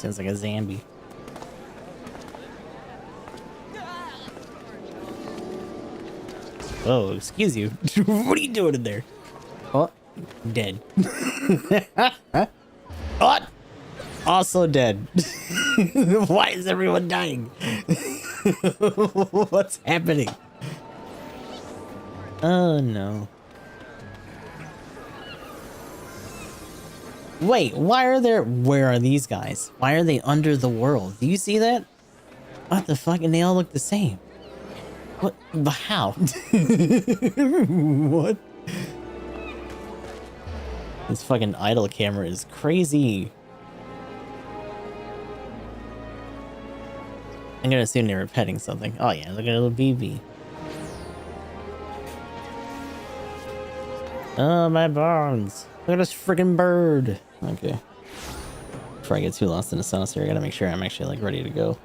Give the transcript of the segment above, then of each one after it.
Sounds like a zombie. Oh, excuse you. What are you doing in there? Oh, dead. What? Also dead. Why is everyone dying? What's happening? Oh no. Wait, where are these guys? Why are they under the world? Do you see that? What the fuck? And they all look the same. What? How? What? This fucking idle camera is crazy. I'm gonna assume they were petting something. Oh yeah, look at a little BB. Oh, my bones. Look at this freaking bird. Okay. Before I get too lost in the sauce here, I gotta make sure I'm actually like ready to go.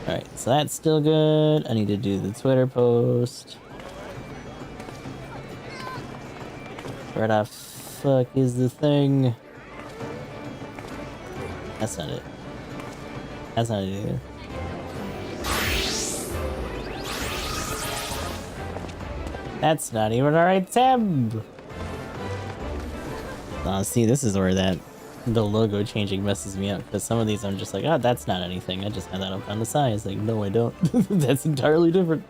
Alright, so that's still good. I need to do the Twitter post. Where the fuck is the thing? That's not it. That's not it either. That's not even our item! See, this is where the logo changing messes me up, because some of these I'm just like, oh, that's not anything. I just had that up on the side. It's like, no, I don't. That's entirely different.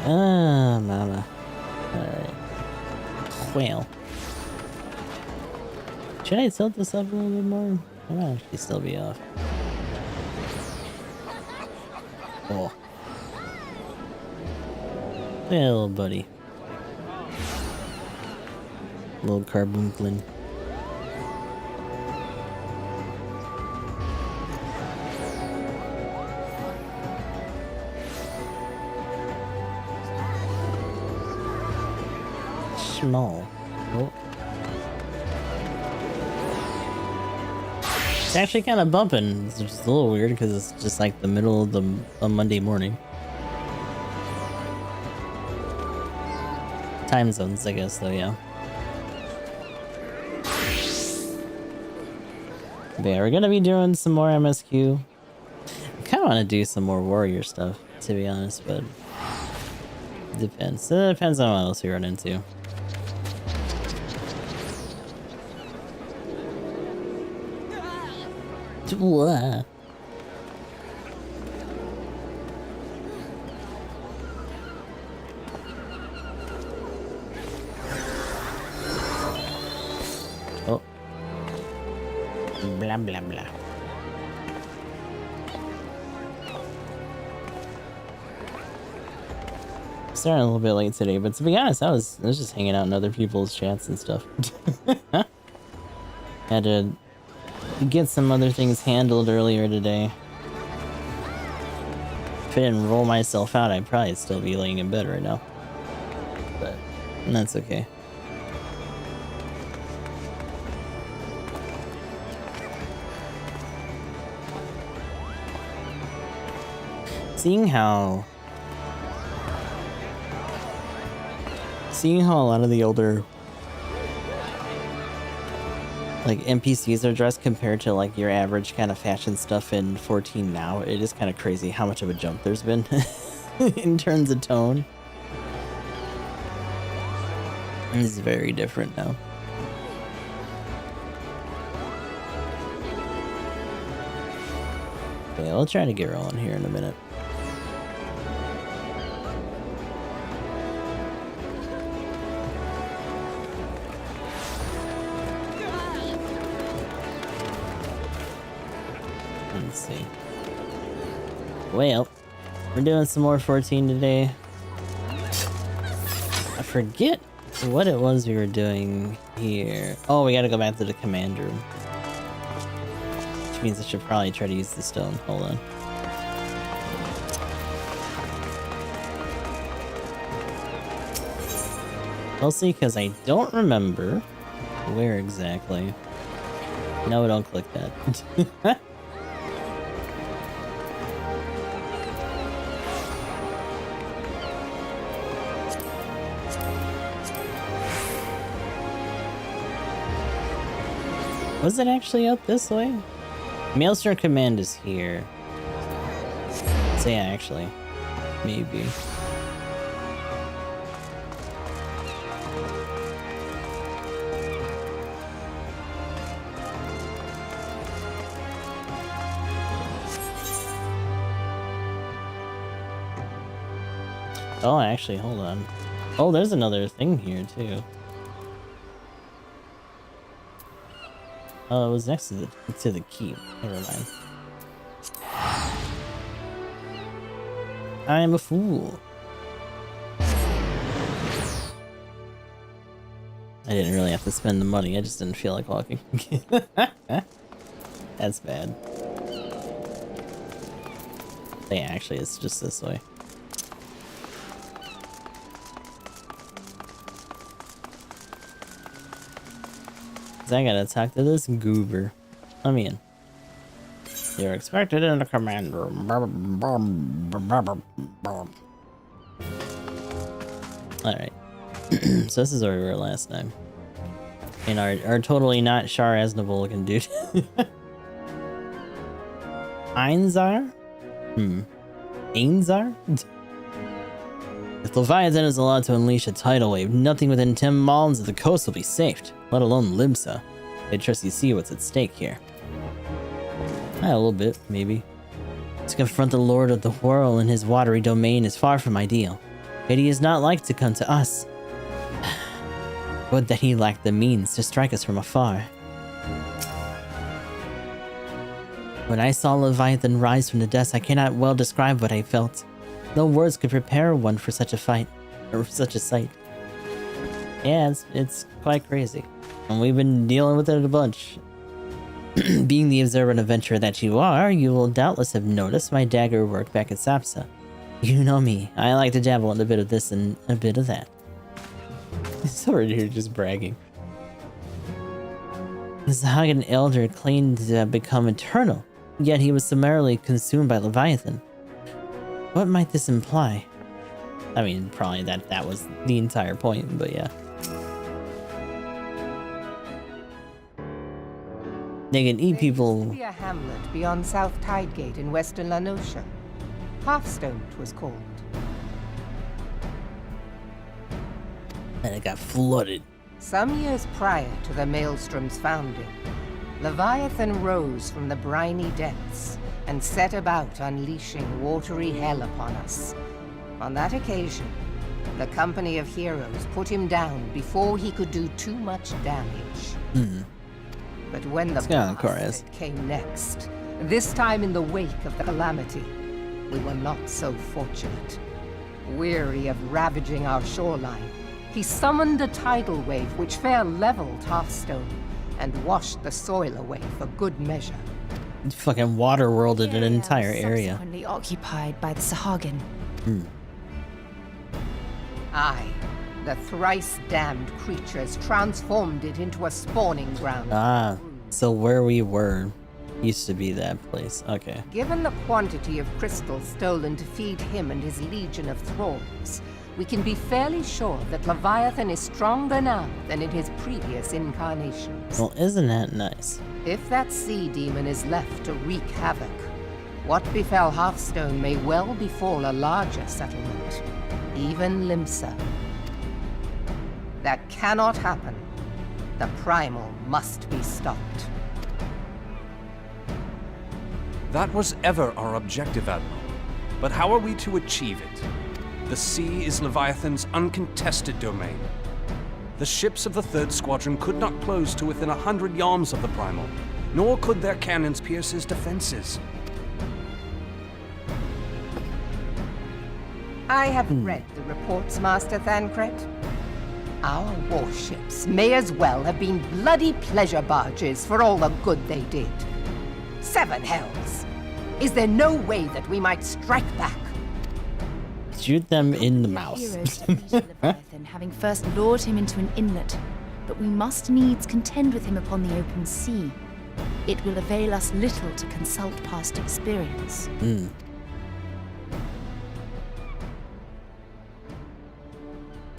Ah, mama. Alright. Well. Should I tilt this up a little bit more? I might actually still be off. Oh. Hey, little buddy. Little carbunculin. Small. Oh. It's actually kind of bumping. It's just a little weird because it's just like the middle of a Monday morning. Time zones, I guess, though, yeah. But yeah, we're gonna be doing some more MSQ. I kind of want to do some more warrior stuff, to be honest, but depends. It depends on what else we run into. What? Oh. Blah, blah, blah. Starting a little bit late today, but to be honest, I was just hanging out in other people's chats and stuff. Had to get some other things handled earlier today. If I didn't roll myself out, I'd probably still be laying in bed right now. But that's okay. Seeing how a lot of the older like NPCs are dressed compared to like your average kind of fashion stuff in 14 now, it is kind of crazy how much of a jump there's been in terms of tone. It's very different now. Okay, I'll try to get rolling here in a minute. Let's see. Well, we're doing some more 14 today. I forget what it was we were doing here. Oh, we gotta go back to the command room. Which means I should probably try to use the stone. Hold on. We'll see, because I don't remember where exactly. No, don't click that. Was it actually up this way? Maelstrom Command is here. So yeah, actually. Maybe. Oh, actually, hold on. Oh, there's another thing here, too. Oh, it was next to the keep. Never mind. I am a fool. I didn't really have to spend the money. I just didn't feel like walking. That's bad. Yeah, actually, it's just this way. I gotta talk to this goober. Let me in. You're expected in the command room. Alright. So this is where we were last time. And our totally not Shar Aznavour looking dude. Einzar? Ainzar? If Leviathan is allowed to unleash a tidal wave, nothing within 10 miles of the coast will be saved, let alone Limsa. I trust you see what's at stake here. A little bit, maybe. To confront the Lord of the Whirl in his watery domain is far from ideal. Yet he is not like to come to us. Would that he lacked the means to strike us from afar. When I saw Leviathan rise from the dust, I cannot well describe what I felt. No words could prepare one for such a fight, or such a sight. Yeah, it's quite crazy. And we've been dealing with it a bunch. Being the observant adventurer that you are, you will doubtless have noticed my dagger work back at Sapsa. You know me, I like to dabble in a bit of this and a bit of that. Sorry, here just bragging. The Zahagan Elder claimed to have become eternal, yet he was summarily consumed by Leviathan. What might this imply? I mean, probably that was the entire point, but yeah. They can eat people. There used to be a hamlet beyond South Tidegate in western Lanosha. Halfstone it was called. And it got flooded. Some years prior to the Maelstrom's founding, Leviathan rose from the briny depths and set about unleashing watery hell upon us. On that occasion, the company of heroes put him down before he could do too much damage. But when the blast came next, this time in the wake of the calamity, we were not so fortunate. Weary of ravaging our shoreline, he summoned a tidal wave which fair leveled Hearthstone and washed the soil away for good measure. Fucking water worlded an entire area. Subsequently occupied by the Sahagan. Aye, the thrice-damned creatures transformed it into a spawning ground. Ah, so where we were used to be that place. Okay. Given the quantity of crystals stolen to feed him and his legion of thralls, we can be fairly sure that Leviathan is stronger now than in his previous incarnations. Well, isn't that nice? If that sea demon is left to wreak havoc, what befell Hearthstone may well befall a larger settlement, even Limsa. That cannot happen. The primal must be stopped. That was ever our objective, Admiral. But how are we to achieve it? The sea is Leviathan's uncontested domain. The ships of the 3rd Squadron could not close to within 100 yards of the primal, nor could their cannons pierce his defenses. I have read the reports, Master Thancred. Our warships may as well have been bloody pleasure barges for all the good they did. 7 hells! Is there no way that we might strike back? Shoot them in the mouth. Heroes defeated Leviathan, having first lured him into an inlet, but we must needs contend with him upon the open sea. it will avail us little to consult past experience.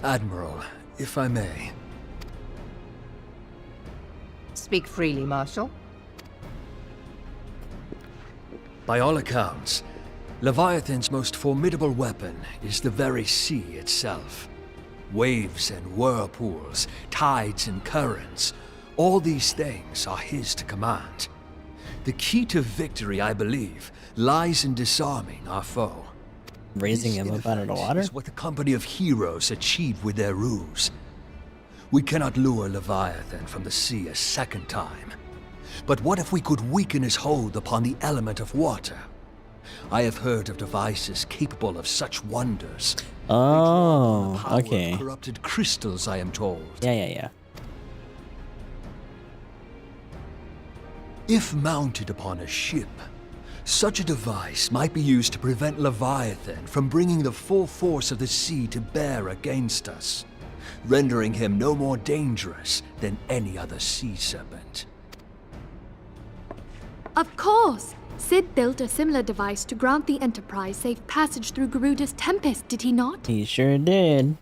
Admiral, if I may. Speak freely, Marshal. By all accounts, Leviathan's most formidable weapon is the very sea itself. Waves and whirlpools, tides and currents, all these things are his to command. The key to victory, I believe, lies in disarming our foe. Raising him up out of the water? Is what the company of heroes achieved with their ruse. We cannot lure Leviathan from the sea a second time. But what if we could weaken his hold upon the element of water? I have heard of devices capable of such wonders. Oh, They draw on the power of okay. corrupted crystals, I am told. Yeah. If mounted upon a ship, such a device might be used to prevent Leviathan from bringing the full force of the sea to bear against us, rendering him no more dangerous than any other sea serpent. Of course! Sid built a similar device to grant the Enterprise safe passage through Garuda's Tempest, did he not? He sure did.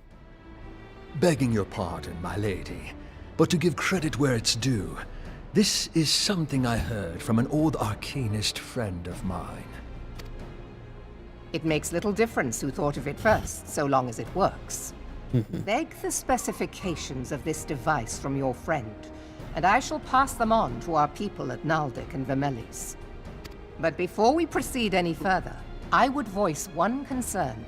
Begging your pardon, my lady, but to give credit where it's due, this is something I heard from an old arcanist friend of mine. It makes little difference who thought of it first, so long as it works. Beg the specifications of this device from your friend, and I shall pass them on to our people at Naldic and Vermelis. But before we proceed any further, I would voice one concern.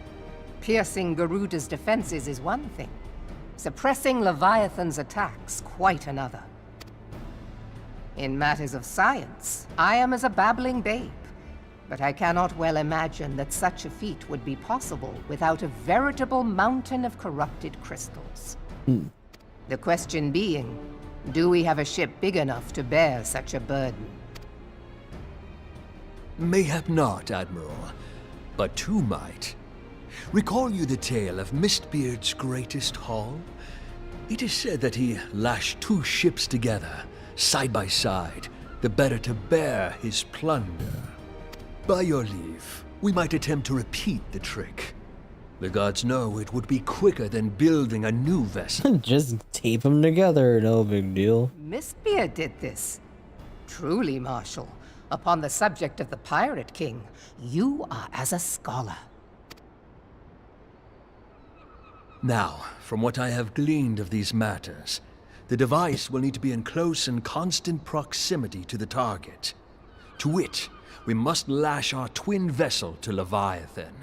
Piercing Garuda's defenses is one thing. Suppressing Leviathan's attacks, quite another. In matters of science, I am as a babbling babe, but I cannot well imagine that such a feat would be possible without a veritable mountain of corrupted crystals. The question being, do we have a ship big enough to bear such a burden? Mayhap not, Admiral, but two might. Recall you the tale of Mistbeard's greatest haul? It is said that he lashed two ships together, side by side, the better to bear his plunder. By your leave, we might attempt to repeat the trick. The gods know it would be quicker than building a new vessel. Just tape them together, no big deal. Mistbeard did this. Truly, Marshal, upon the subject of the Pirate King, you are as a scholar. Now, from what I have gleaned of these matters, the device will need to be in close and constant proximity to the target. To wit, we must lash our twin vessel to Leviathan.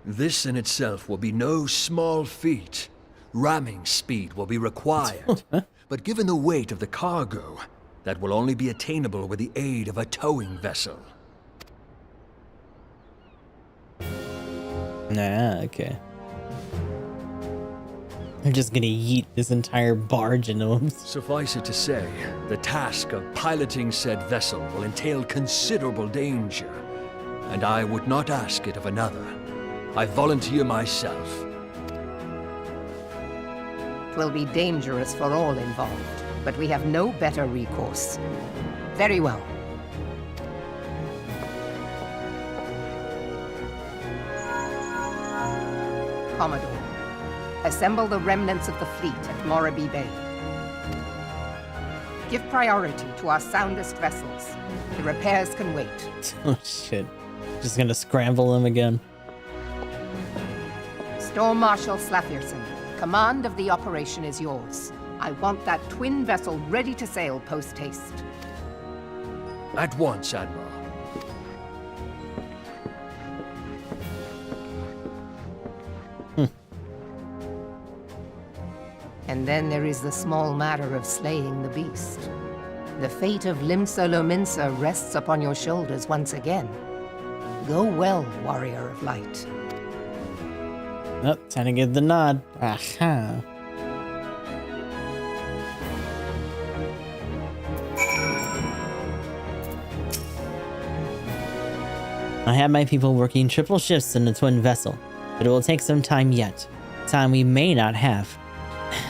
This in itself will be no small feat. Ramming speed will be required, but given the weight of the cargo, that will only be attainable with the aid of a towing vessel. Nah, okay. They're just gonna yeet this entire barge into him. Suffice it to say, the task of piloting said vessel will entail considerable danger, and I would not ask it of another. I volunteer myself. Twill be dangerous for all involved, but we have no better recourse. Very well. Commodore, assemble the remnants of the fleet at Morabee Bay. Give priority to our soundest vessels. The repairs can wait. Oh shit. Just gonna scramble them again. Storm Marshal Slafierson, command of the operation is yours. I want that twin vessel ready to sail post-haste. At once, Admiral. And then there is the small matter of slaying the beast. The fate of Limsa Lominsa rests upon your shoulders once again. Go well, Warrior of Light. Oh, time to get the nod. Aha. I have my people working triple shifts in the twin vessel, but it will take some time yet. Time we may not have.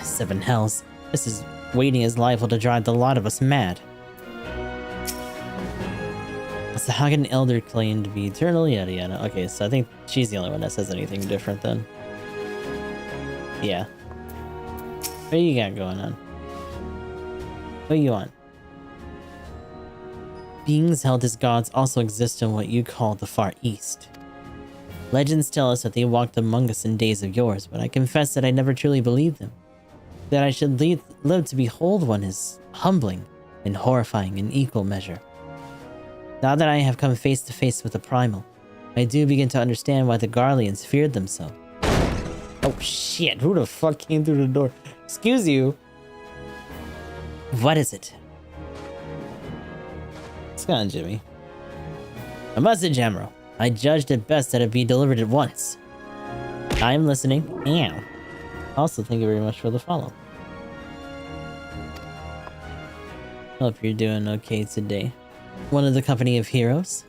7 hells. This is waiting is liable to drive the lot of us mad. So how can an elder claim to be eternal? Yada yada. Okay, so I think she's the only one that says anything different then. Yeah. What do you got going on? What do you want? Beings held as gods also exist in what you call the Far East. Legends tell us that they walked among us in days of yore, but I confess that I never truly believed them. That I should live to behold one is humbling and horrifying in equal measure. Now that I have come face to face with the primal, I do begin to understand why the Garleans feared them so. Oh shit, who the fuck came through the door? Excuse you. What is it? What's going on, Jimmy? A message, Emerald. I judged it best that it be delivered at once. I am listening. Meow. Also, thank you very much for the follow. Hope you're doing okay today. One of the company of heroes.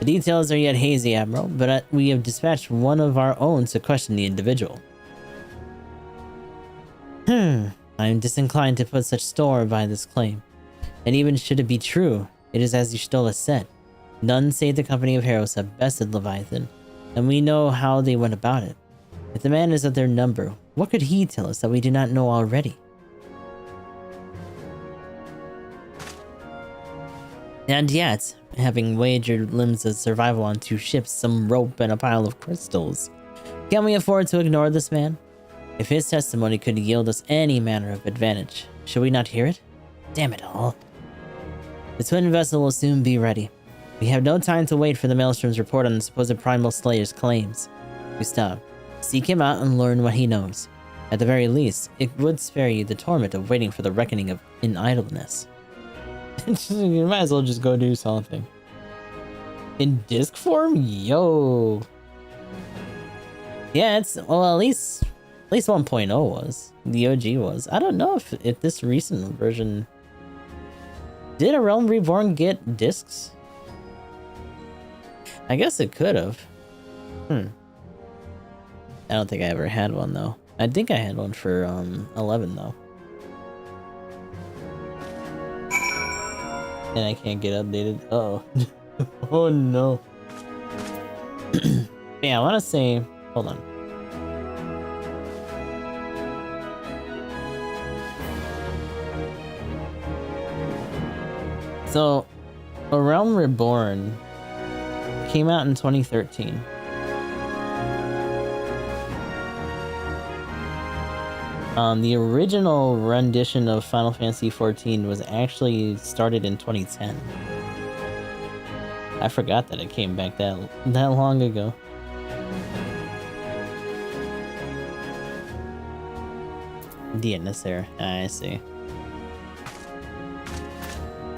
The details are yet hazy, Admiral, but we have dispatched one of our own to question the individual. I am disinclined to put such store by this claim. And even should it be true, it is as Y'shtola said. None save the company of heroes have bested Leviathan, and we know how they went about it. If the man is of their number, what could he tell us that we do not know already? And yet, having wagered limbs of survival on 2 ships, some rope, and a pile of crystals, can we afford to ignore this man? If his testimony could yield us any manner of advantage, should we not hear it? Damn it all. The twin vessel will soon be ready. We have no time to wait for the Maelstrom's report on the supposed Primal Slayer's claims. Gustav, seek him out and learn what he knows. At the very least, it would spare you the torment of waiting for the reckoning of in idleness. You might as well just go do something. In disc form? Yo! Yeah, it's, well, at least 1.0 was. The OG was. I don't know if this recent version... Did A Realm Reborn get discs? I guess it could have. I don't think I ever had one though. I think I had one for 11 though. And I can't get updated. Uh oh. Oh no. Yeah, I want to say, hold on. So, A Realm Reborn came out in 2013. The original rendition of Final Fantasy XIV was actually started in 2010. I forgot that it came back that long ago. DNS there. I see.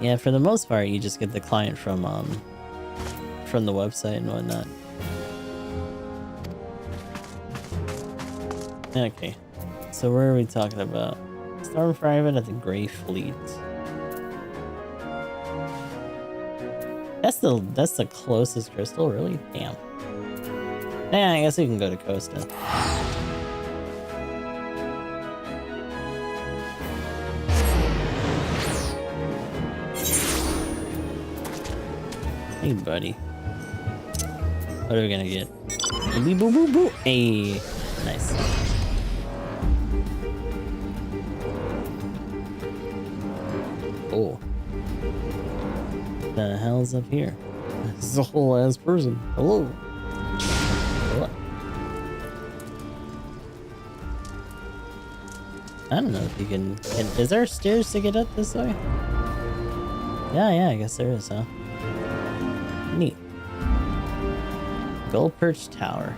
Yeah, for the most part, you just get the client from the website and whatnot. Okay, so where are we talking about? Storm Private at the Grey Fleet. That's the closest crystal, really? Damn. Yeah, I guess we can go to Costa. Hey, buddy. What are we gonna get? Boo boo boo boo. Hey, nice. Oh. What the hell's up here? This is a whole ass person. Hello. What? I don't know if you can. Is there stairs to get up this way? Yeah, I guess there is, huh? Neat. Gold Perch Tower.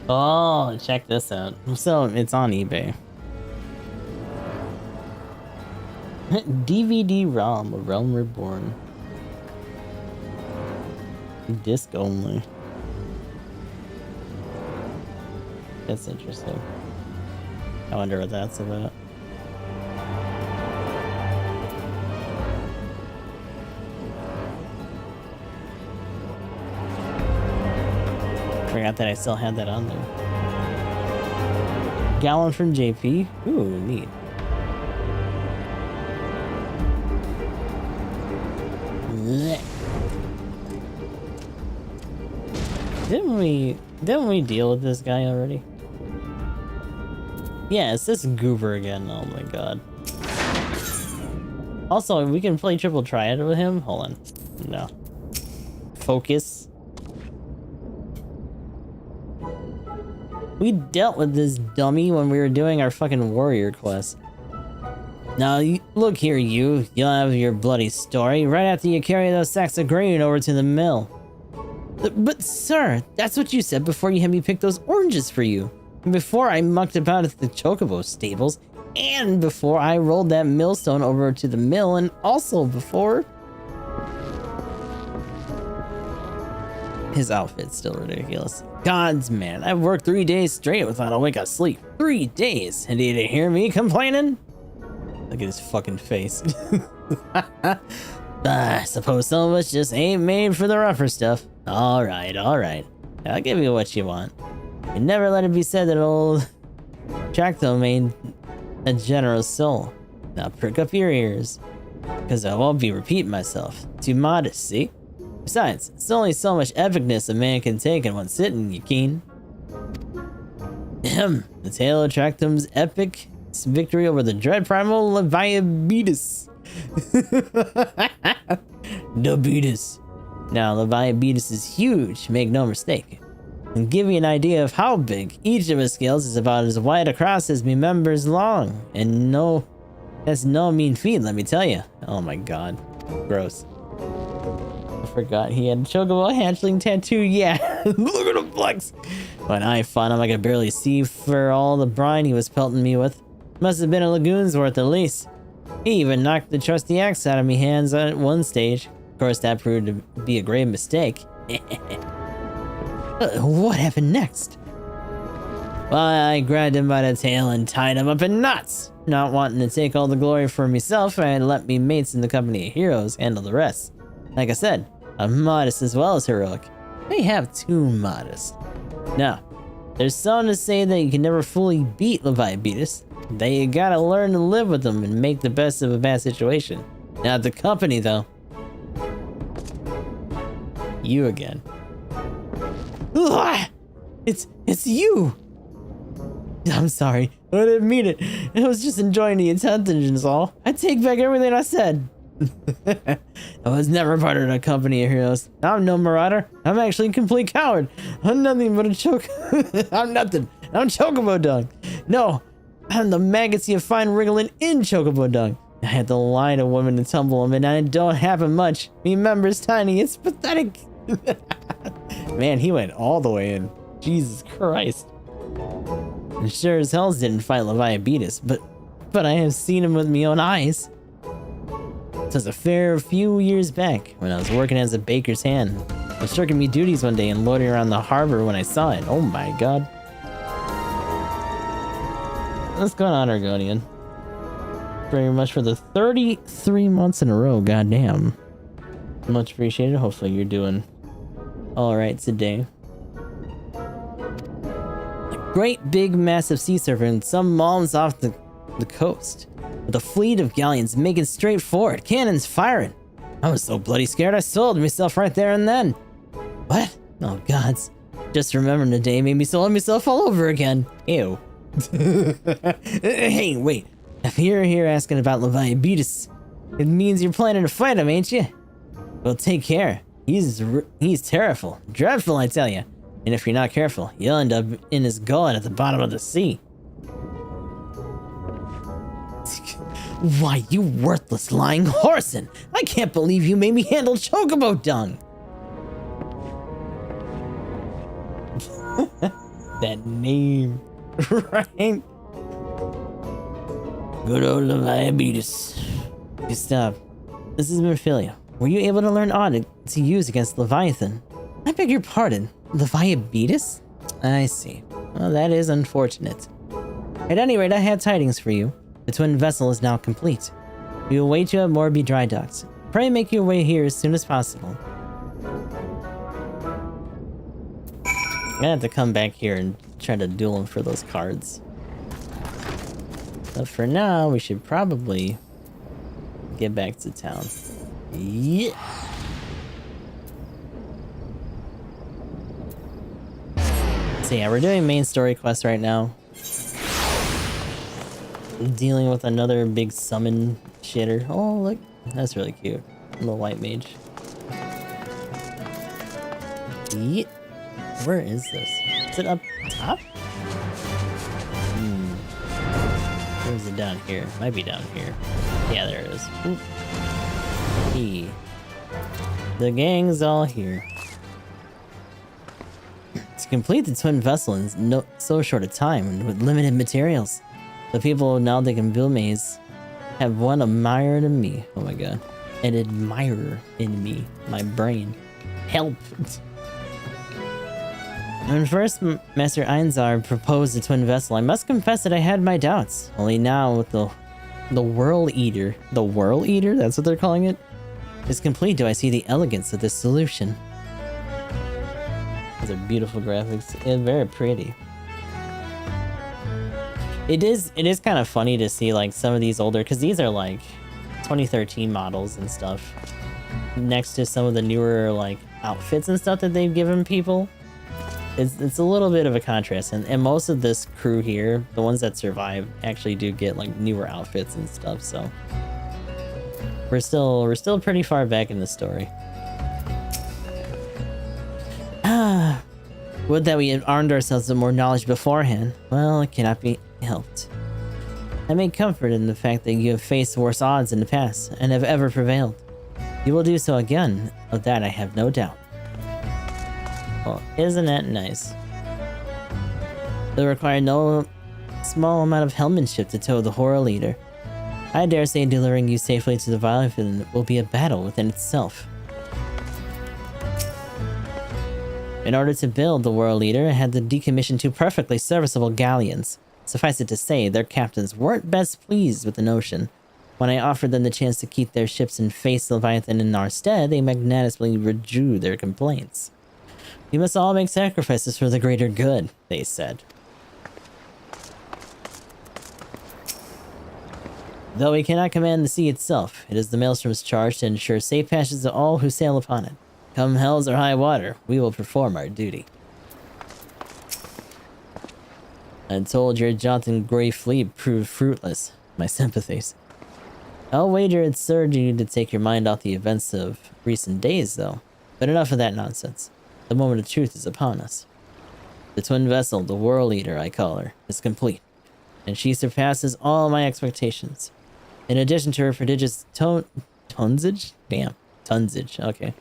Oh, check this out. So it's on eBay. DVD-ROM, A Realm Reborn. Disc only. That's interesting. I wonder what that's about. Forgot that I still had that on there. Gallon from JP. Ooh, neat. Blech. Didn't we deal with this guy already? Yeah, it's this goober again. Oh my god. Also, we can play triple triad with him. Hold on. No. Focus. We dealt with this dummy when we were doing our fucking warrior quest. Now, look here, you'll have your bloody story right after you carry those sacks of grain over to the mill. But sir, that's what you said before you had me pick those oranges for you. Before I mucked about at the Chocobo stables, and before I rolled that millstone over to the mill, and also before... His outfit's still ridiculous. Gods, man, I've worked 3 days straight without a wink of sleep. 3 days, and did you hear me complaining? Look at his fucking face. I suppose some of us just ain't made for the rougher stuff. Alright. I'll give you what you want. You never let it be said that old Tracto made a generous soul. Now prick up your ears, because I won't be repeating myself. Too modest, see? Besides, it's only so much epicness a man can take in one sitting, you keen? The tale of Tractum's epic victory over the dread primal Leviabetus. Betus. Now, Leviabetus is huge, make no mistake. And give you an idea of how big, each of his scales is about as wide across as me members long. And that's no mean feat, let me tell you. Oh my god. Gross. I forgot he had a Chocobo hatchling tattoo, yeah. Look at him flex. When I fought him, I could barely see for all the brine he was pelting me with. Must have been a lagoon's worth at least. He even knocked the trusty axe out of me hands at one stage. Of course, that proved to be a grave mistake. What happened next? Well, I grabbed him by the tail and tied him up in knots. Not wanting to take all the glory for myself, I let me mates in the company of heroes handle the rest. Like I said, I'm modest as well as heroic. May have too modest. Now, there's some to say that you can never fully beat Leviabetus. That you gotta learn to live with them and make the best of a bad situation. Not the company, though. You again. Ugh! It's you! I'm sorry. I didn't mean it. I was just enjoying the attention is all. I take back everything I said. I was never part of the company of heroes. I'm no marauder. I'm actually a complete coward. I'm nothing but a choke. I'm nothing. I'm Chocobo dung. No, I'm the maggots you find wriggling in Chocobo dung. I had to lie to women to tumble them, and I don't happen much. Me members tiny. It's pathetic. Man, he went all the way in. Jesus Christ. And sure as hell didn't fight Leviabetus, but I have seen him with my own eyes. It was a fair few years back when I was working as a baker's hand. I was shirking me duties one day and loitering around the harbor when I saw it. Oh my god. What's going on, Argonian? Very much for the 33 months in a row, goddamn. Much appreciated. Hopefully you're doing alright today. A great big massive sea serpent, some miles off the coast, with a fleet of galleons making straight for it, cannons firing. I was so bloody scared I sold myself right there and then. What? Oh gods. Just remembering the day made me sold myself all over again. Ew. Hey, wait. If you're here asking about Leviabetus, it means you're planning to fight him, ain't you? Well, take care. He's terrible. Dreadful, I tell you. And if you're not careful, you'll end up in his gullet at the bottom of the sea. Why, you worthless lying whoreson! I can't believe you made me handle Chocobo dung! That name, right? Good old Leviabetus. Stop. This is Merphilia. Were you able to learn Odd to use against Leviathan? I beg your pardon. Leviabetus? I see. Well, that is unfortunate. At any rate, I have tidings for you. The twin vessel is now complete. We will wait you at Morby Dry Docks. Pray make your way here as soon as possible. I'm gonna have to come back here and try to duel him for those cards. But for now, we should probably get back to town. Yeah. So yeah, we're doing main story quest right now. Dealing with another big summon shitter. Oh, look. That's really cute. Little white mage. Yeah. Where is this? Is it up top? Or is it down here? Might be down here. Yeah, there it is. Oop. Hey. The gang's all here. To complete the twin vessel in so short a time and with limited materials, the people of Naldic and Vilmaze have one admirer in me. Oh my god. An admirer in me. My brain. Help! When first Master Einzar proposed the twin vessel, I must confess that I had my doubts. Only now with the Whirl Eater. The Whirl Eater? That's what they're calling it? Is complete do I see the elegance of this solution. Those are beautiful graphics and very pretty. It is kind of funny to see like some of these older, because these are like 2013 models and stuff, next to some of the newer like outfits and stuff that they've given people. It's a little bit of a contrast, and most of this crew here, the ones that survive, actually do get like newer outfits and stuff. So we're still pretty far back in the story. Would that we had armed ourselves with more knowledge beforehand. Well, it cannot be helped. I make comfort in the fact that you have faced worse odds in the past and have ever prevailed. You will do so again, of that I have no doubt. Well, isn't that nice? It will require no small amount of helmsmanship to tow the Horror Leader. I dare say delivering you safely to the Leviathan will be a battle within itself. In order to build the World Leader, I had to decommission two perfectly serviceable galleons. Suffice it to say, their captains weren't best pleased with the notion. When I offered them the chance to keep their ships and face Leviathan in our stead, they magnanimously withdrew their complaints. We must all make sacrifices for the greater good, they said. Though we cannot command the sea itself, it is the Maelstrom's charge to ensure safe passage to all who sail upon it. Come hells or high water, we will perform our duty. I'm told your Jonathan Grey fleet proved fruitless. My sympathies. I'll wager it served you to take your mind off the events of recent days, though. But enough of that nonsense. The moment of truth is upon us. The twin vessel, the World Eater, I call her, is complete, and she surpasses all my expectations. In addition to her prodigious tonnage? Damn, tonnage, okay.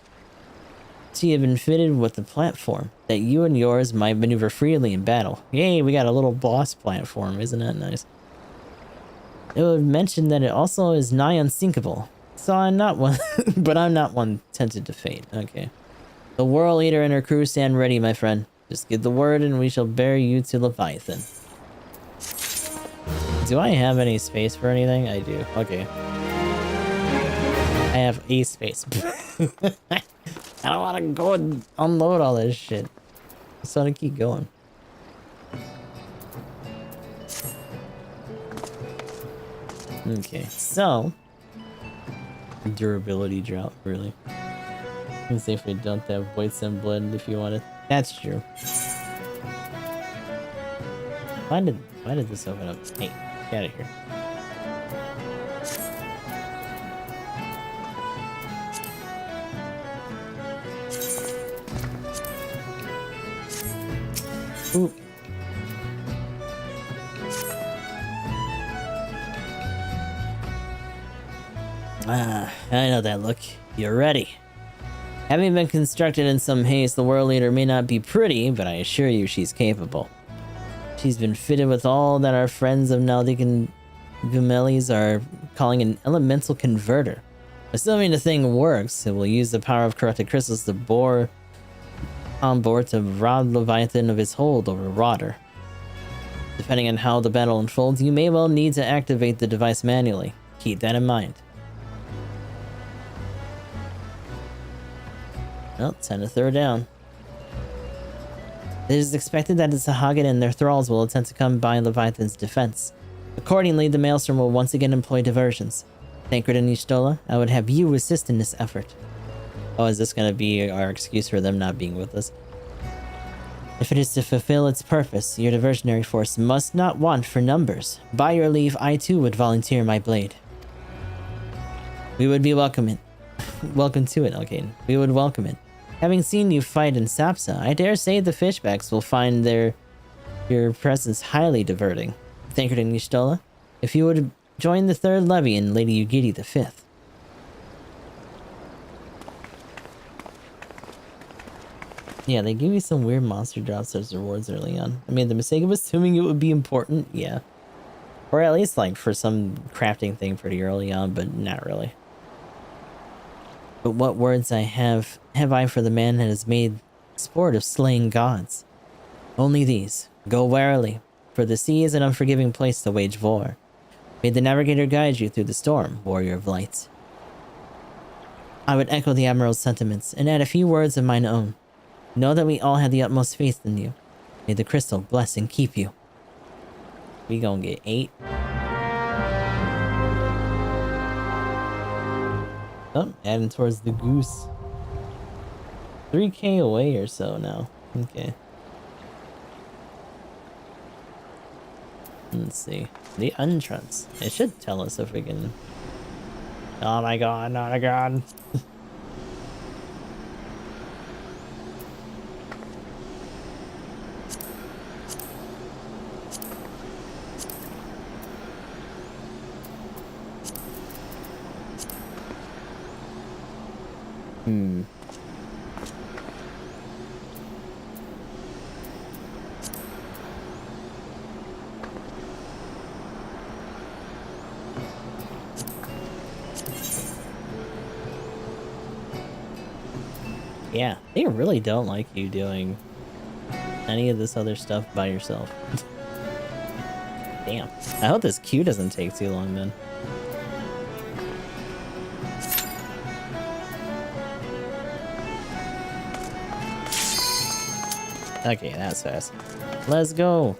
She had been fitted with a platform that you and yours might maneuver freely in battle. Yay, we got a little boss platform, isn't that nice? It would mention that it also is nigh unsinkable. So I'm not one, but I'm not one tempted to fate. Okay. The World Eater and her crew stand ready, my friend. Just give the word and we shall bear you to Leviathan. Do I have any space for anything? I do. Okay. I have a space. I don't want to go and unload all this shit. I just want to keep going. Okay, so durability drop, really. Let's see if we don't have Void Sim Blend if you want it. That's true. Why did this open up? Hey, get out of here. Ooh. I know that look. You're ready. Having been constructed in some haste, the World Leader may not be pretty, but I assure you she's capable. She's been fitted with all that our friends of Naldic and Vimelis are calling an elemental converter. Assuming the thing works, it will use the power of corrupted crystals to bore on board to rob Leviathan of his hold over water. Depending on how the battle unfolds, you may well need to activate the device manually. Keep that in mind. Well, time to throw down. It is expected that the Sahagin and their thralls will attempt to come by Leviathan's defense. Accordingly, the Maelstrom will once again employ diversions. Tancred and Y'shtola, I would have you assist in this effort. Oh, is this going to be our excuse for them not being with us? If it is to fulfill its purpose, your diversionary force must not want for numbers. By your leave, I too would volunteer my blade. We would be welcome to it, okay. We would welcome it. Having seen you fight in Sapsa, I dare say the fishbacks will find your presence highly diverting. Tancred and Y'shtola, if you would join the third levy in Lady Ugidi the Fifth. Yeah, they give you some weird monster drops as rewards early on. I made the mistake of assuming it would be important, yeah. Or at least like for some crafting thing pretty early on, but not really. But what words have I for the man that has made sport of slaying gods? Only these. Go warily, for the sea is an unforgiving place to wage war. May the navigator guide you through the storm, warrior of light. I would echo the Admiral's sentiments and add a few words of mine own. Know that we all have the utmost faith in you. May the crystal bless and keep you. We gonna get 8. Oh, adding towards the goose. 3k away or so now. Okay. Let's see. The entrance. It should tell us if we can... Oh my god, oh my god. Yeah, they really don't like you doing any of this other stuff by yourself. Damn. I hope this queue doesn't take too long then. Okay, that's fast. Let's go.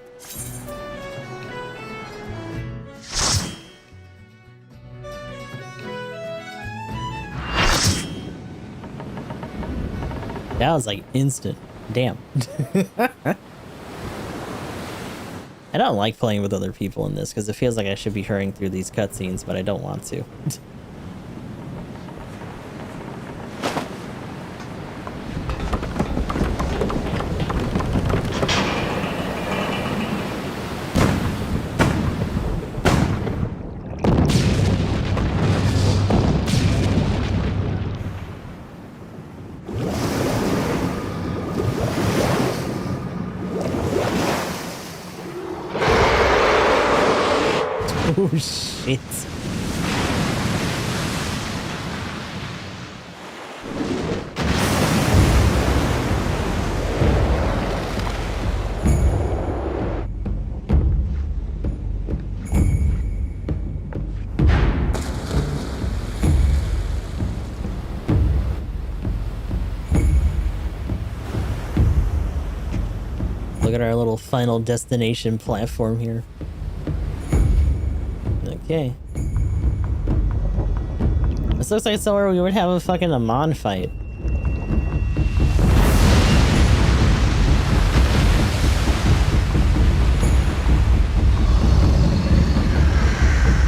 That was like instant. Damn. I don't like playing with other people in this because it feels like I should be hurrying through these cutscenes, but I don't want to. Oh shit. Look at our little final destination platform here. Okay. This looks like somewhere we would have a fucking Amon fight.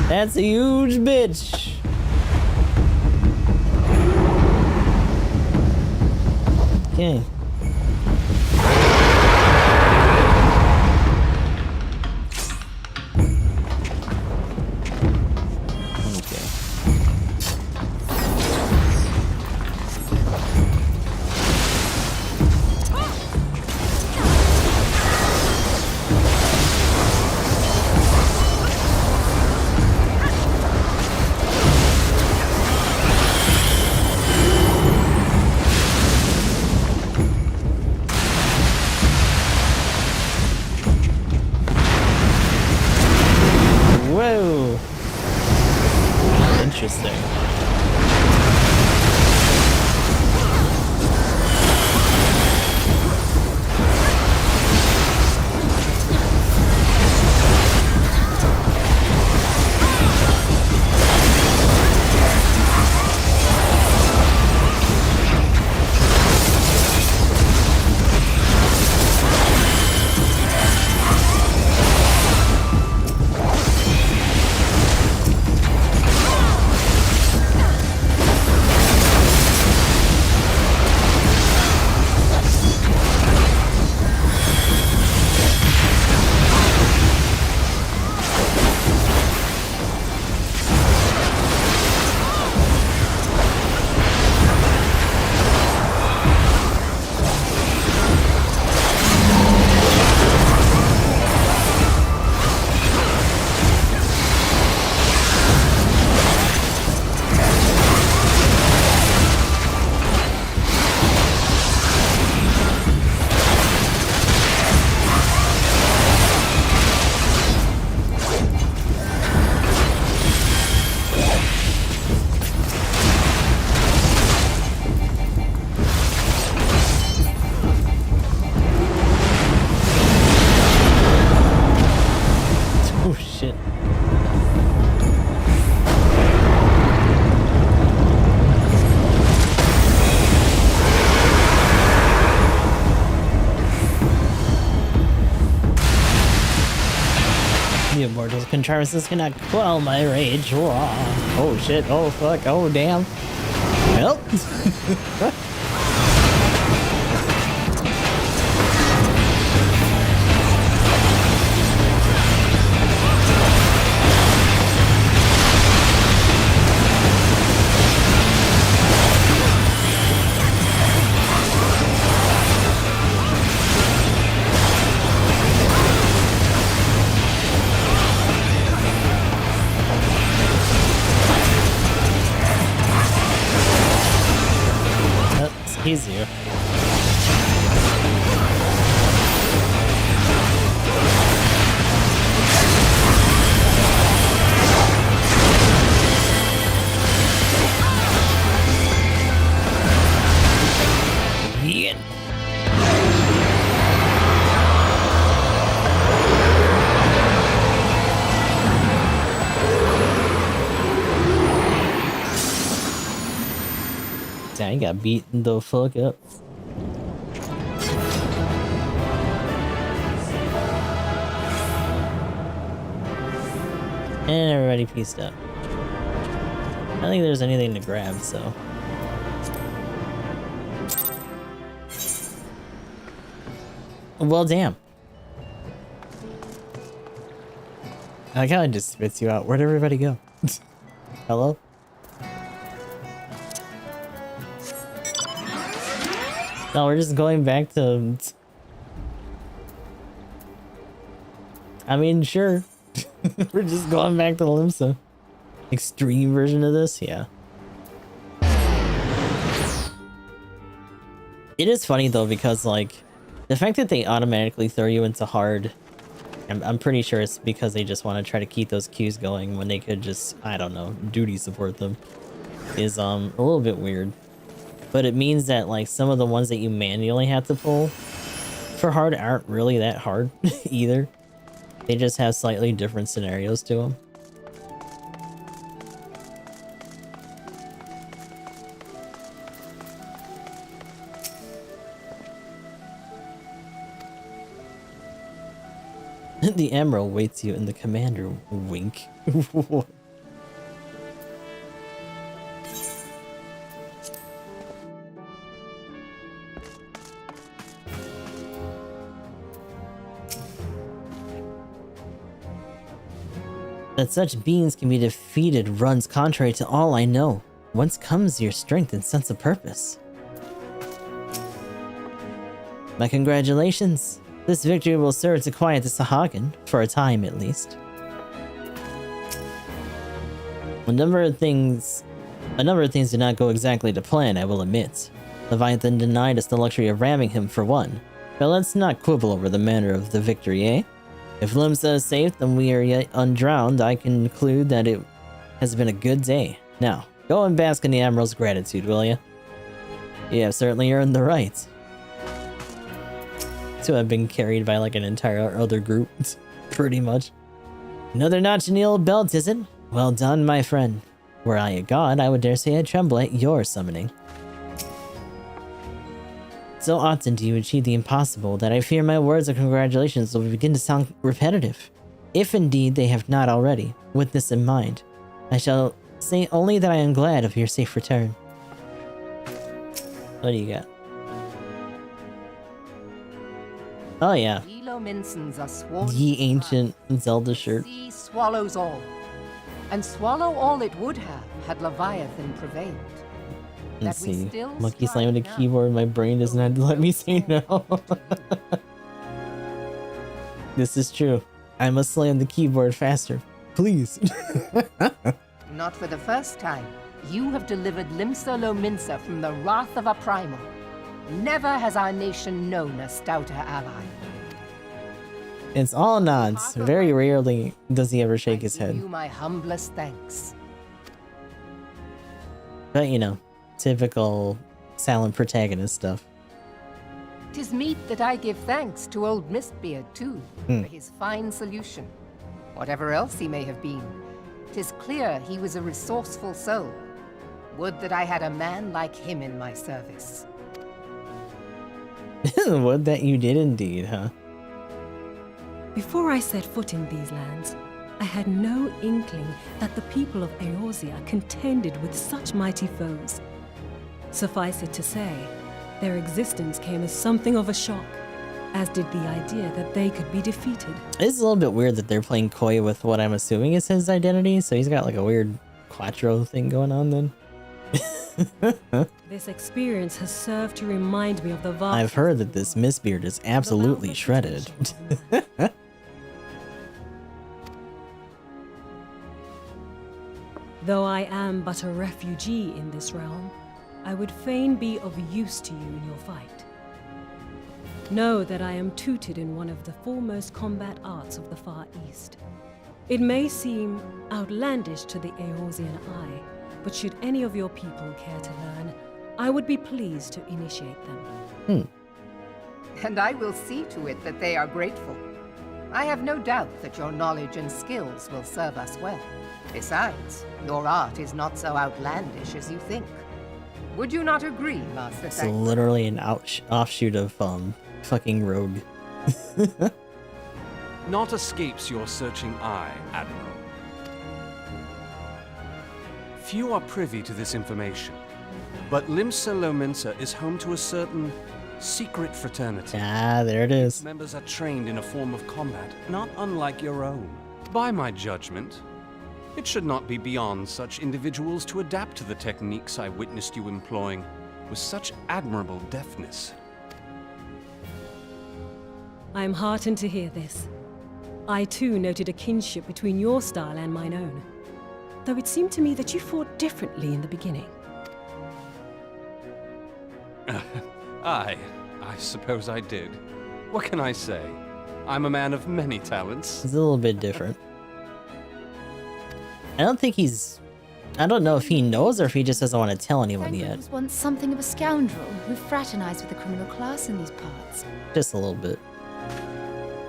That's a huge bitch. Okay. Interesting. Oh shit. The immortal contrivances cannot quell my rage. Whoa. Oh shit. Oh fuck. Oh damn. Well. That's easier. Yeah. Dang, I got beaten the fuck up. And everybody pieced up. I don't think there's anything to grab, so. Well, damn. I like how it just spits you out. Where'd everybody go? Hello? No, we're just going back to... I mean, sure. We're just going back to Limsa. Extreme version of this? Yeah. It is funny, though, because, like, the fact that they automatically throw you into hard... I'm pretty sure it's because they just want to try to keep those queues going when they could just, I don't know, duty support them. Is, a little bit weird. But it means that, like, some of the ones that you manually have to pull for hard aren't really that hard either. They just have slightly different scenarios to them. The emerald waits you in the commander wink. That such beings can be defeated runs contrary to all I know. Whence comes your strength and sense of purpose? My congratulations. This victory will serve to quiet the Sahagin, for a time at least. A number of things did not go exactly to plan, I will admit. Leviathan denied us the luxury of ramming him for one. But let's not quibble over the manner of the victory, eh? If Limsa is safe and we are yet undrowned, I conclude that it has been a good day. Now, go and bask in the Admiral's gratitude, will you? You have certainly earned the right to have been carried by like an entire other group, pretty much. Another notch in the old belt, is it? Well done, my friend. Were I a god, I would dare say I'd tremble at your summoning. So often do you achieve the impossible that I fear my words of congratulations will begin to sound repetitive. If indeed they have not already, with this in mind, I shall say only that I am glad of your safe return. What do you got? Oh yeah. The ancient Zelda shirt. The sea swallows all. And swallow all it would have had Leviathan prevailed. Let's see. Monkey slamming the keyboard, my brain does not let me say no. This is true. I must slam the keyboard faster. Please. Not for the first time. You have delivered Limsa Lominsa from the wrath of a primal. Never has our nation known a stouter ally. It's all nods. Very rarely does he ever shake his head. I give you my humblest thanks. But you know, typical silent protagonist stuff. 'Tis meet that I give thanks to old Mistbeard too, for his fine solution. Whatever else he may have been, 'tis clear he was a resourceful soul. Would that I had a man like him in my service. Would that you did indeed, huh? Before I set foot in these lands, I had no inkling that the people of Eorzea contended with such mighty foes. Suffice it to say, their existence came as something of a shock, as did the idea that they could be defeated. It's a little bit weird that they're playing coy with what I'm assuming is his identity, so he's got like a weird Quattro thing going on then. This experience has served to remind me of the vast... I've heard that this Mistbeard is absolutely shredded. Though I am but a refugee in this realm, I would fain be of use to you in your fight. Know that I am tutored in one of the foremost combat arts of the Far East. It may seem outlandish to the Eorzean eye, but should any of your people care to learn, I would be pleased to initiate them. And I will see to it that they are grateful. I have no doubt that your knowledge and skills will serve us well. Besides, your art is not so outlandish as you think. Would you not agree, Master It's Thancred? literally an offshoot of fucking Rogue. Naught escapes your searching eye, Admiral. Few are privy to this information, but Limsa Lominsa is home to a certain secret fraternity. Ah, there it is. Members are trained in a form of combat not unlike your own. By my judgment, it should not be beyond such individuals to adapt to the techniques I witnessed you employing with such admirable deftness. I am heartened to hear this. I too noted a kinship between your style and mine own, though it seemed to me that you fought differently in the beginning. I suppose I did. What can I say? I'm a man of many talents. It's a little bit different. I don't know if he knows or if he just doesn't want to tell anyone Thancred yet. was once something of a scoundrel who fraternized with the criminal class in these parts. Just a little bit.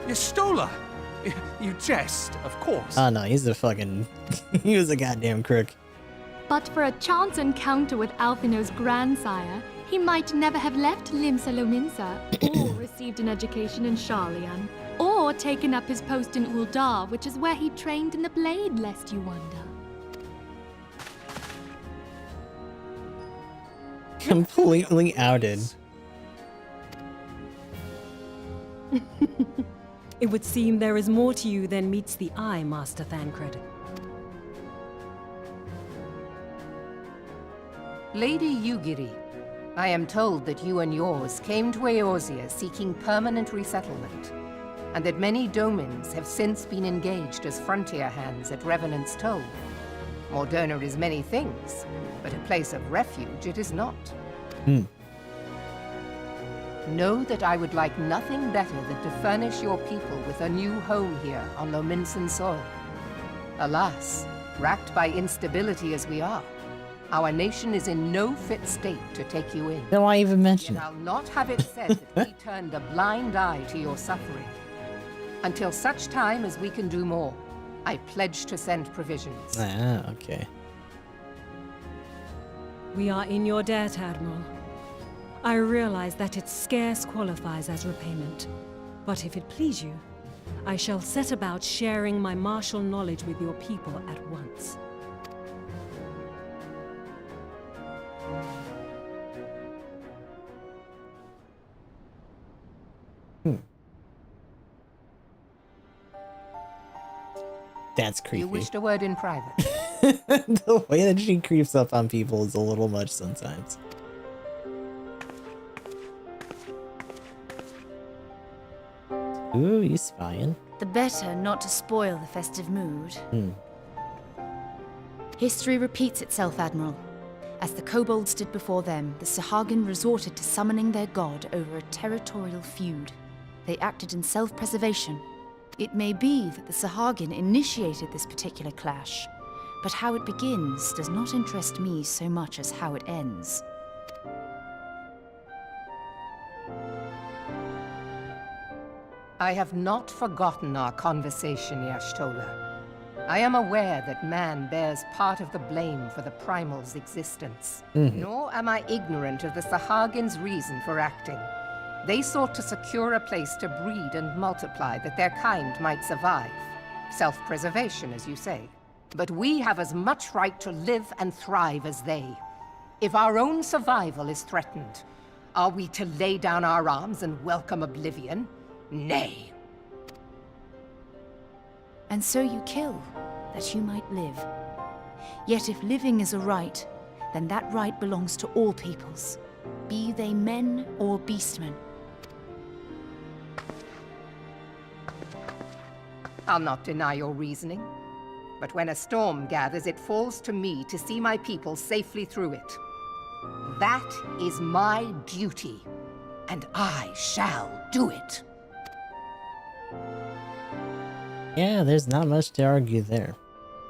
Yestola! You jest, of course. Oh no, he's a fucking... he was a goddamn crook. But for a chance encounter with Alphino's grandsire, he might never have left Limsa Lominsa, or received an education in Sharlayan, or taken up his post in Uldar, which is where he trained in the blade, lest you wonder. Completely outed. It would seem there is more to you than meets the eye, Master Thancred. Lady Yugiri, I am told that you and yours came to Eorzea seeking permanent resettlement, and that many domins have since been engaged as frontier hands at Revenant's Toll. Morderna is many things, but a place of refuge it is not. Know that I would like nothing better than to furnish your people with a new home here on Lominsan soil. Alas, racked by instability as we are, Our nation is in no fit state to take you in. Then why even mention Yet it? I'll not have it said that we turned a blind eye to your suffering. Until such time as we can do more, I pledge to send provisions. Ah, okay. We are in your debt, Admiral. I realize that it scarce qualifies as repayment, but if it please you, I shall set about sharing my martial knowledge with your people at once. That's creepy. You wished a word in private. The way that she creeps up on people is a little much sometimes. Ooh, you spying? The better not to spoil the festive mood. History repeats itself, Admiral. As the kobolds did before them, the Sahagin resorted to summoning their god over a territorial feud. They acted in self-preservation. It may be that the Sahagin initiated this particular clash, but how it begins does not interest me so much as how it ends. I have not forgotten our conversation, Yashtola. I am aware that man bears part of the blame for the Primal's existence. Nor am I ignorant of the Sahagin's reason for acting. They sought to secure a place to breed and multiply that their kind might survive. Self-preservation, as you say. But we have as much right to live and thrive as they. If our own survival is threatened, are we to lay down our arms and welcome oblivion? Nay. And so you kill, that you might live. Yet if living is a right, then that right belongs to all peoples, be they men or beastmen. I'll not deny your reasoning. But when a storm gathers, it falls to me to see my people safely through it. That is my duty, and I shall do it. Yeah, there's not much to argue there.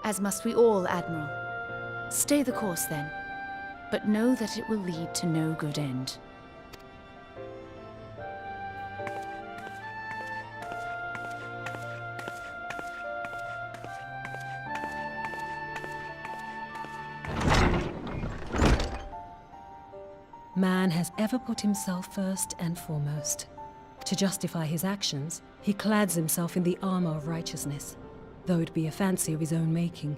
As must we all, Admiral. Stay the course, then, but know that it will lead to no good end. Man has ever put himself first and foremost. To justify his actions, he clads himself in the armor of righteousness, though it be a fancy of his own making.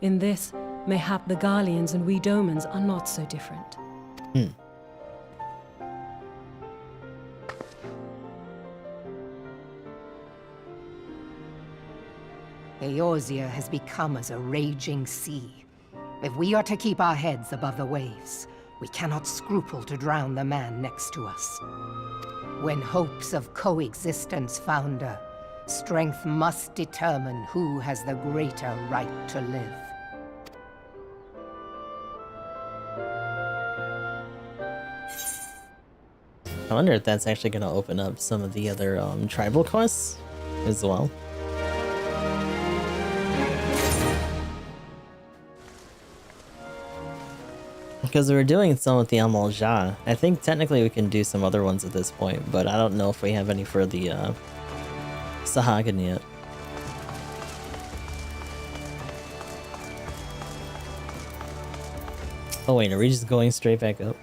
In this, mayhap the Garleans and we Domans are not so different. Eorzea has become as a raging sea. If we are to keep our heads above the waves, we cannot scruple to drown the man next to us. When hopes of coexistence founder, strength must determine who has the greater right to live. I wonder if that's actually going to open up some of the other tribal quests as well. Because we're doing some with the Amal Jah. I think technically we can do some other ones at this point, but I don't know if we have any for the Sahagin yet. Oh wait, are we just going straight back up?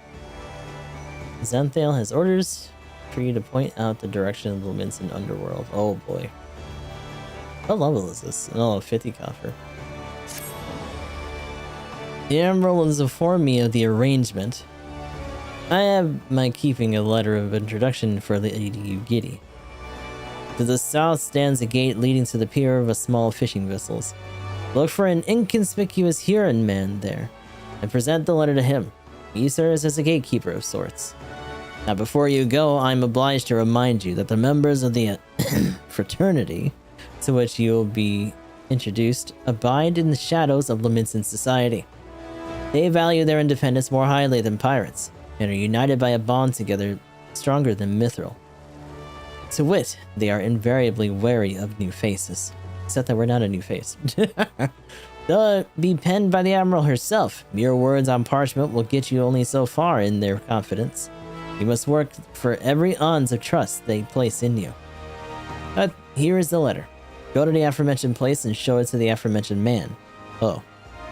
Xanthale has orders for you to point out the direction of the Luminson Underworld. Oh boy. What level is this? Oh, 50 copper. The Emerald has informed me of the arrangement. I have my keeping a letter of introduction for the ADU Giddy. To the south stands a gate leading to the pier of a small fishing vessels. Look for an inconspicuous Huron man there, and present the letter to him. He serves as a gatekeeper of sorts. Now before you go, I'm obliged to remind you that the members of the fraternity to which you will be introduced abide in the shadows of Luminson society. They value their independence more highly than pirates, and are united by a bond together stronger than mithril. To wit, they are invariably wary of new faces. Except that we're not a new face. Though be penned by the Admiral herself, mere words on parchment will get you only so far in their confidence. You must work for every ounce of trust they place in you. But here is the letter. Go to the aforementioned place and show it to the aforementioned man. Oh,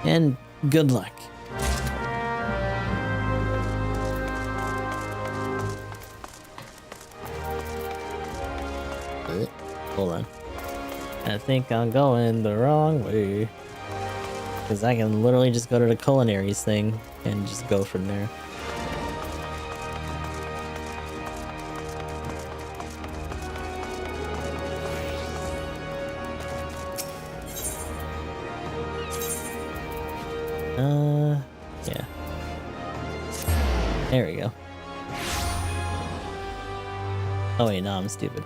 and good luck. Hold on. I think I'm going the wrong way. Because I can literally just go to the culinaries thing and just go from there. Yeah. There we go. Oh wait, no, I'm stupid.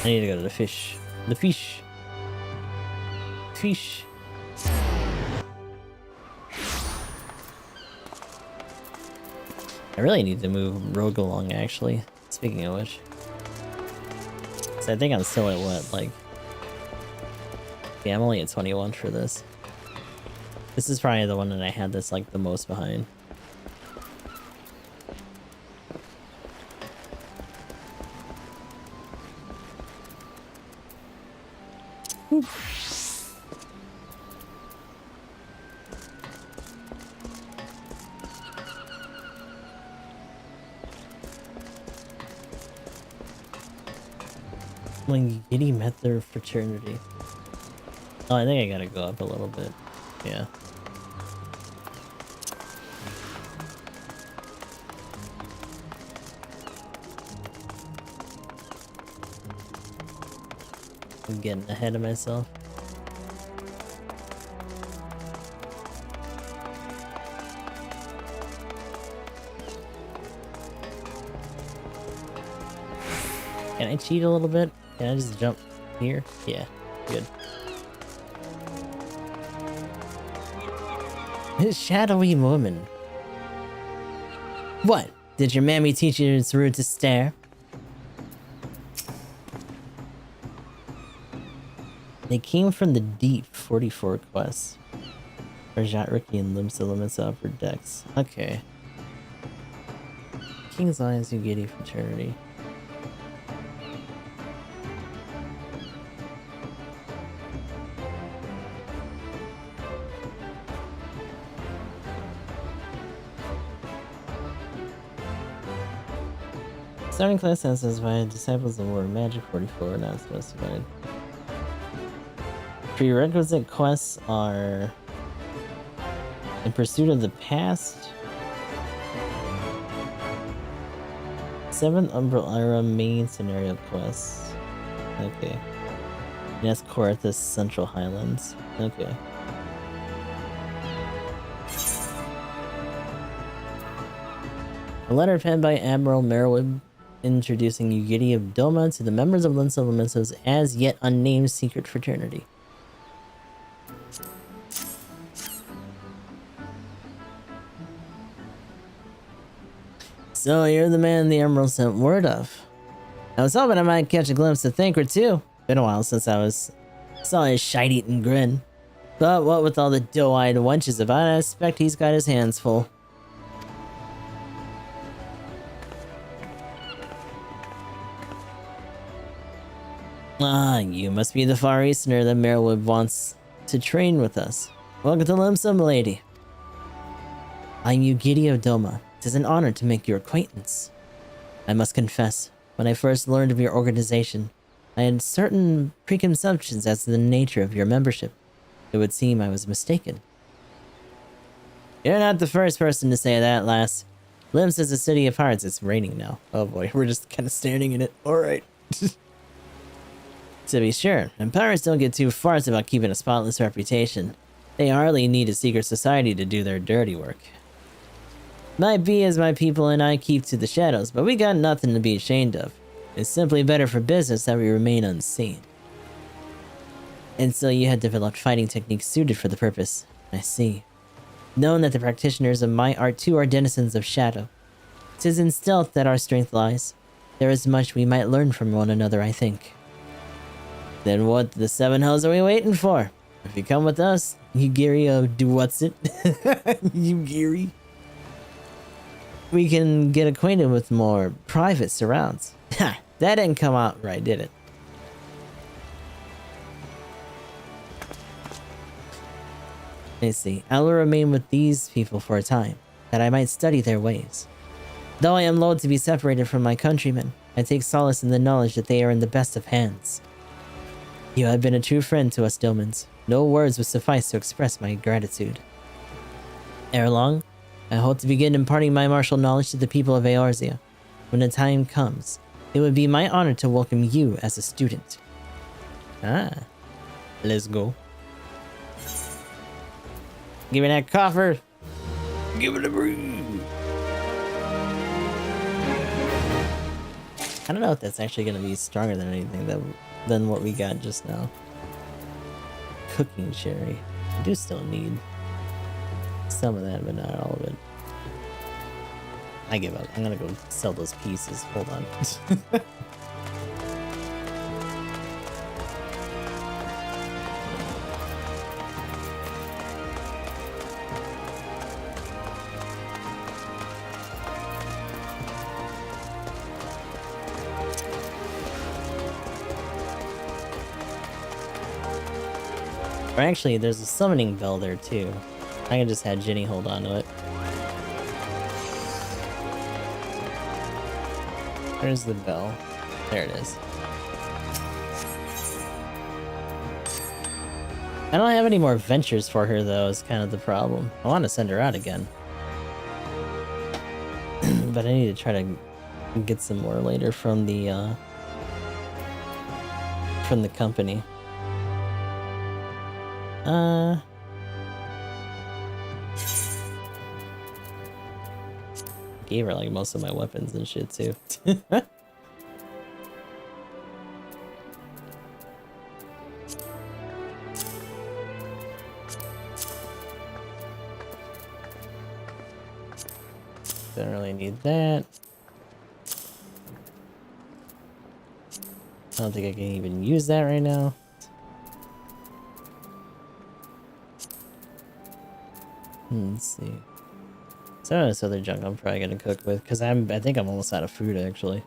I need to go to the fish. The fish. Fish. I really need to move Rogue along, actually. Speaking of which. So I think I'm still at what, like... Yeah, I'm only at 21 for this. This is probably the one that I had that's like the most behind. Whew. When Giddy met their fraternity. Oh, I think I gotta go up a little bit. Yeah. I'm getting ahead of myself. Can I cheat a little bit? Can I just jump here? Yeah, good. This shadowy woman. What? Did your mammy teach you it's rude to stare? They came from the deep 44 quest. Rajat Ricky and Limsa Limits Upper Decks. Okay. King's Lions Ugidi Fraternity. Starting class as specified, disciples of Lord Magic 44 not specified. Prerequisite quests are In Pursuit of the Past, 7th Umbrella main scenario quests. Okay. Yes, Corathus Central Highlands. Okay. A letter penned by Admiral Merwood introducing Ugidi of Doma to the members of Linsa Lamento's as yet unnamed secret fraternity. So you're the man the Emerald sent word of. I was hoping I might catch a glimpse of Think or two. Been a while since I saw his shite-eating grin. But what with all the doe-eyed wenches about, I expect he's got his hands full. Ah, you must be the Far Easterner that Merwood wants to train with us. Welcome to Limsa, milady. I'm Ugidi of Doma. It is an honor to make your acquaintance. I must confess, when I first learned of your organization, I had certain preconceptions as to the nature of your membership. It would seem I was mistaken. You're not the first person to say that, lass. Lims is a city of hearts. It's raining now. Oh boy, we're just kind of standing in it. Alright. To be sure, empires don't get too farced about keeping a spotless reputation. They hardly need a secret society to do their dirty work. Might be as my people and I keep to the shadows, but we got nothing to be ashamed of. It's simply better for business that we remain unseen. And so you had developed fighting techniques suited for the purpose. I see. Knowing that the practitioners of my art too are denizens of shadow. 'Tis in stealth that our strength lies. There is much we might learn from one another, I think. Then what the seven hells are we waiting for? If you come with us, Ugiri do what's it? Ugiri. We can get acquainted with more private surrounds. Ha! That didn't come out right, did it? Let's see. I will remain with these people for a time, that I might study their ways. Though I am loath to be separated from my countrymen, I take solace in the knowledge that they are in the best of hands. You have been a true friend to us Domans. No words would suffice to express my gratitude. Ere long, I hope to begin imparting my martial knowledge to the people of Eorzea. When the time comes, it would be my honor to welcome you as a student. Ah, let's go. Give me that coffer. Give it a breathe. I don't know if that's actually going to be stronger than anything than what we got just now. Cooking sherry. I do still need some of that, but not all of it. I give up. I'm going to go sell those pieces. Hold on. Or actually, there's a summoning bell there too. I can just have Ginny hold on to it. Where's the bell? There it is. I don't have any more ventures for her though, is kind of the problem. I want to send her out again. But I need to try to get some more later from the company. Gave her like most of my weapons and shit too. Don't really need that. I don't think I can even use that right now. Let's see. So this other junk I'm probably gonna cook with, because I think I'm almost out of food actually.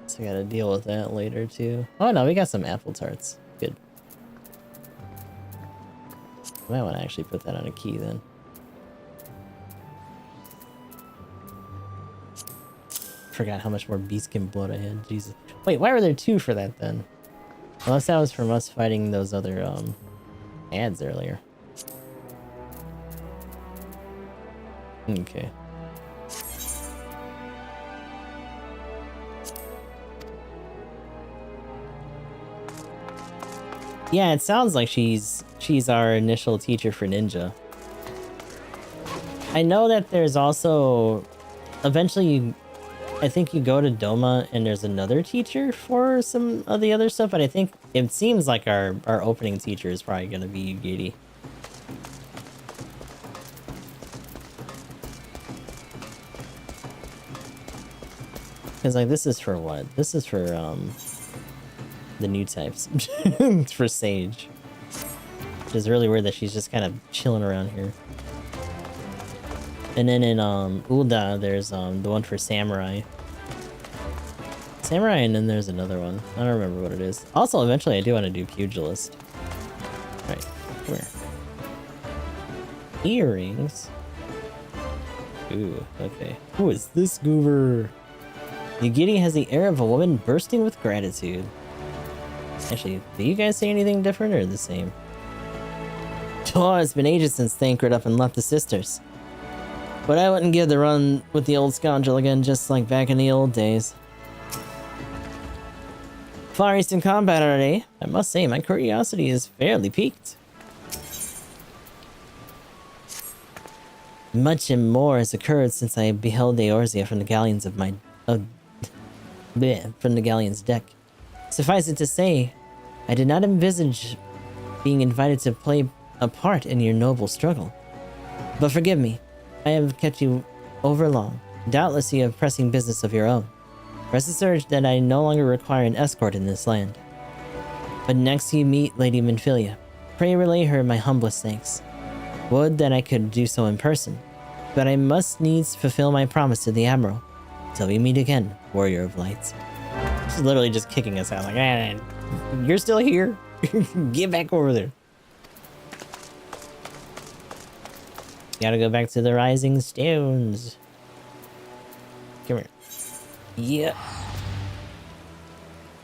So I gotta deal with that later too. Oh no, we got some apple tarts. Good. I might want to actually put that on a key then. Forgot how much more beastskin blood I had. Jesus. Wait, why were there two for that then? Unless that was from us fighting those other ads earlier. Okay. Yeah, it sounds like she's our initial teacher for ninja. I know that there's also eventually I think you go to Doma and there's another teacher for some of the other stuff, but I think it seems like our opening teacher is probably gonna be Yugiri. Because like this is for what? This is for the new types. It's for Sage. Which is really weird that she's just kind of chilling around here. And then in Ulda there's the one for Samurai. Samurai, and then there's another one. I don't remember what it is. Also, eventually I do want to do Pugilist. Right, where? Earrings? Ooh, okay. Who is this goober? Yugiri has the air of a woman bursting with gratitude. Actually, do you guys say anything different or the same? Oh, it's been ages since they anchored up and left the sisters. But I wouldn't give the run with the old scoundrel again, just like back in the old days. Far Eastern combat already. I must say, my curiosity is fairly piqued. Much and more has occurred since I beheld Eorzea from the galleons of my... from the galleon's deck. Suffice it to say, I did not envisage being invited to play a part in your noble struggle. But forgive me, I have kept you over long. Doubtless you have pressing business of your own. Rest assured that I no longer require an escort in this land. But next you meet Lady Minfilia, Pray relay her my humblest thanks. Would that I could do so in person, but I must needs fulfill my promise to the Admiral. Till we meet again, Warrior of Light. She's literally just kicking us out like, you're still here? Get back over there. Gotta go back to the Rising Stones. Come here. Yeah.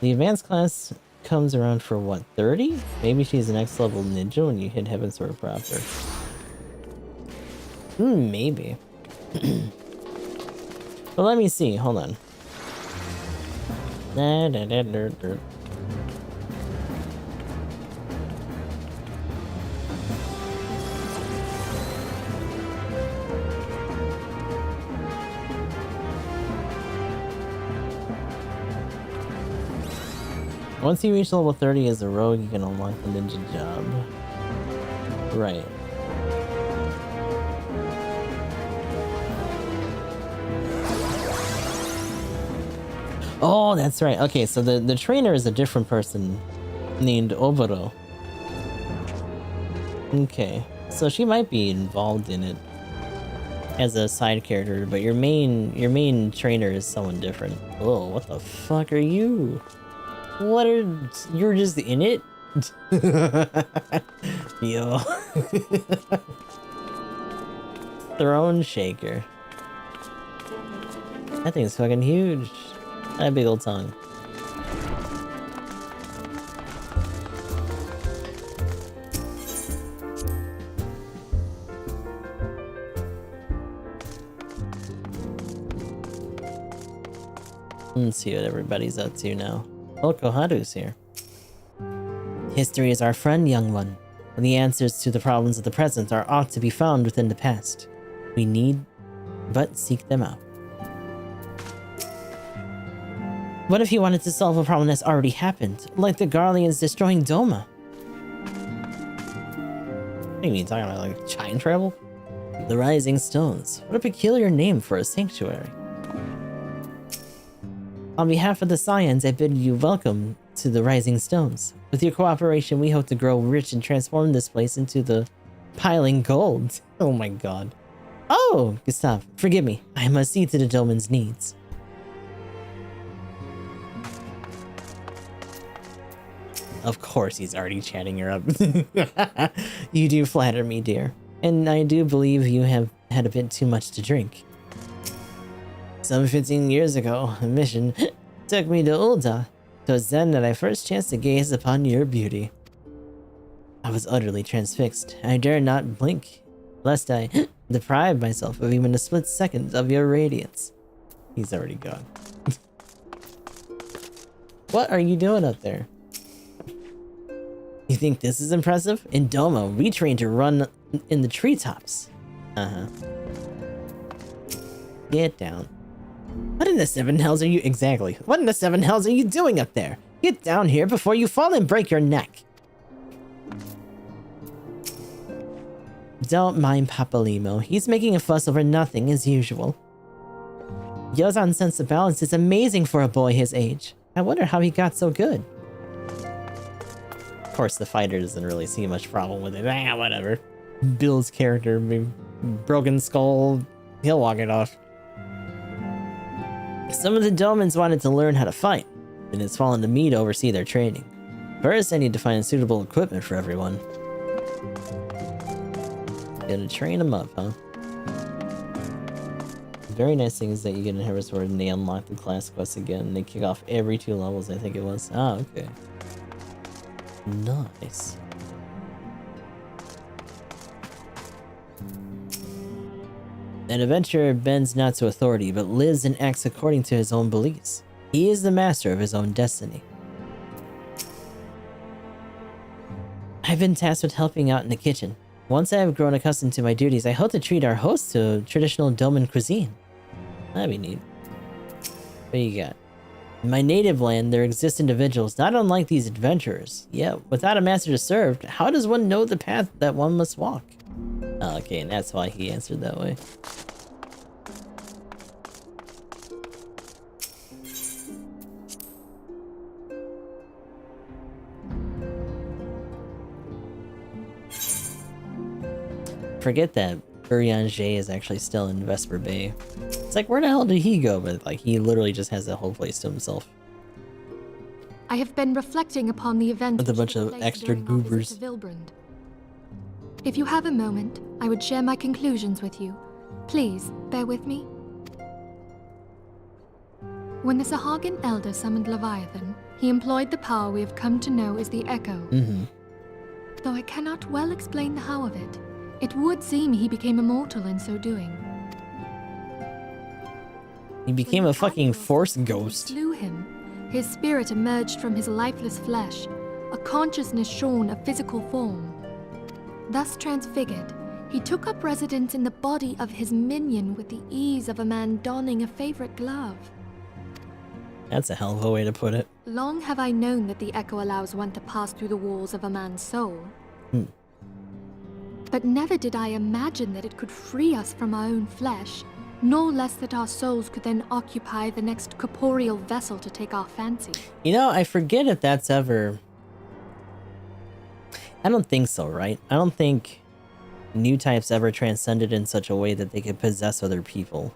The advanced class comes around for what, 30? Maybe she's the next level ninja when you hit Heaven Sword proper. Maybe. But let me see. Hold on. Once you reach level 30 as a rogue, you can unlock the ninja job. Right. Oh, that's right. Okay, so the trainer is a different person named Oboro. Okay, so she might be involved in it as a side character, but your main trainer is someone different. Oh, what the fuck are you? You're just in it? Yo. Throne shaker. That thing's fucking huge. That big old tongue. Let's see what everybody's up to now. Oh, Koharu's here. History is our friend, young one. The answers to the problems of the present are ought to be found within the past. We need but seek them out. What if he wanted to solve a problem that's already happened, like the Garleans destroying Doma? What do you mean, talking about like time travel? The Rising Stones. What a peculiar name for a sanctuary. On behalf of the Scions, I bid you welcome to the Rising Stones. With your cooperation, we hope to grow rich and transform this place into the piling gold. Oh my god. Oh, Gustav, forgive me. I must see to the Doman's needs. Of course he's already chatting her up. You do flatter me, dear. And I do believe you have had a bit too much to drink. Some 15 years ago, a mission took me to Ul'dah. It was then that I first chanced to gaze upon your beauty. I was utterly transfixed. I dared not blink, lest I deprive myself of even a split second of your radiance. He's already gone. What are you doing up there? You think this is impressive? In Doma, we train to run in the treetops. Get down. What in the seven hells are you— exactly. What in the seven hells are you doing up there? Get down here before you fall and break your neck. Don't mind Papa Limo. He's making a fuss over nothing as usual. Yozan's sense of balance is amazing for a boy his age. I wonder how he got so good. Of course, the fighter doesn't really see much problem with it. Whatever. Bill's character, broken skull, he'll walk it off. Some of the Domans wanted to learn how to fight, and it's fallen to me to oversee their training. First, I need to find suitable equipment for everyone. Gotta train them up, huh? The very nice thing is that you get a Heaven Sword and they unlock the class quests again. They kick off every 2 levels, I think it was. Ah, okay. Nice. An adventurer bends not to authority, but lives and acts according to his own beliefs. He is the master of his own destiny. I've been tasked with helping out in the kitchen. Once I have grown accustomed to my duties, I hope to treat our hosts to traditional Doman cuisine. That'd be neat. What you got? In my native land, there exist individuals not unlike these adventurers. Yet, without a master to serve, how does one know the path that one must walk? Oh, okay, and that's why he answered that way. Forget that Urianger is actually still in Vesper Bay. It's like, where the hell did he go? But like, he literally just has that whole place to himself. I have been reflecting upon the event With a which bunch took of place extra during our visit goobers. to Vilbrand. If you have a moment, I would share my conclusions with you. Please, bear with me. When the Sahagin Elder summoned Leviathan, he employed the power we have come to know as the Echo. Though I cannot well explain the how of it, it would seem he became immortal in so doing. He became a fucking force ghost. Slew him. His spirit emerged from his lifeless flesh, a consciousness shorn of physical form. Thus transfigured, he took up residence in the body of his minion with the ease of a man donning a favorite glove. That's a hell of a way to put it. Long have I known that the Echo allows one to pass through the walls of a man's soul. But never did I imagine that it could free us from our own flesh, nor less that our souls could then occupy the next corporeal vessel to take our fancy. You know, I forget if that's ever... I don't think so, right? I don't think new types ever transcended in such a way that they could possess other people.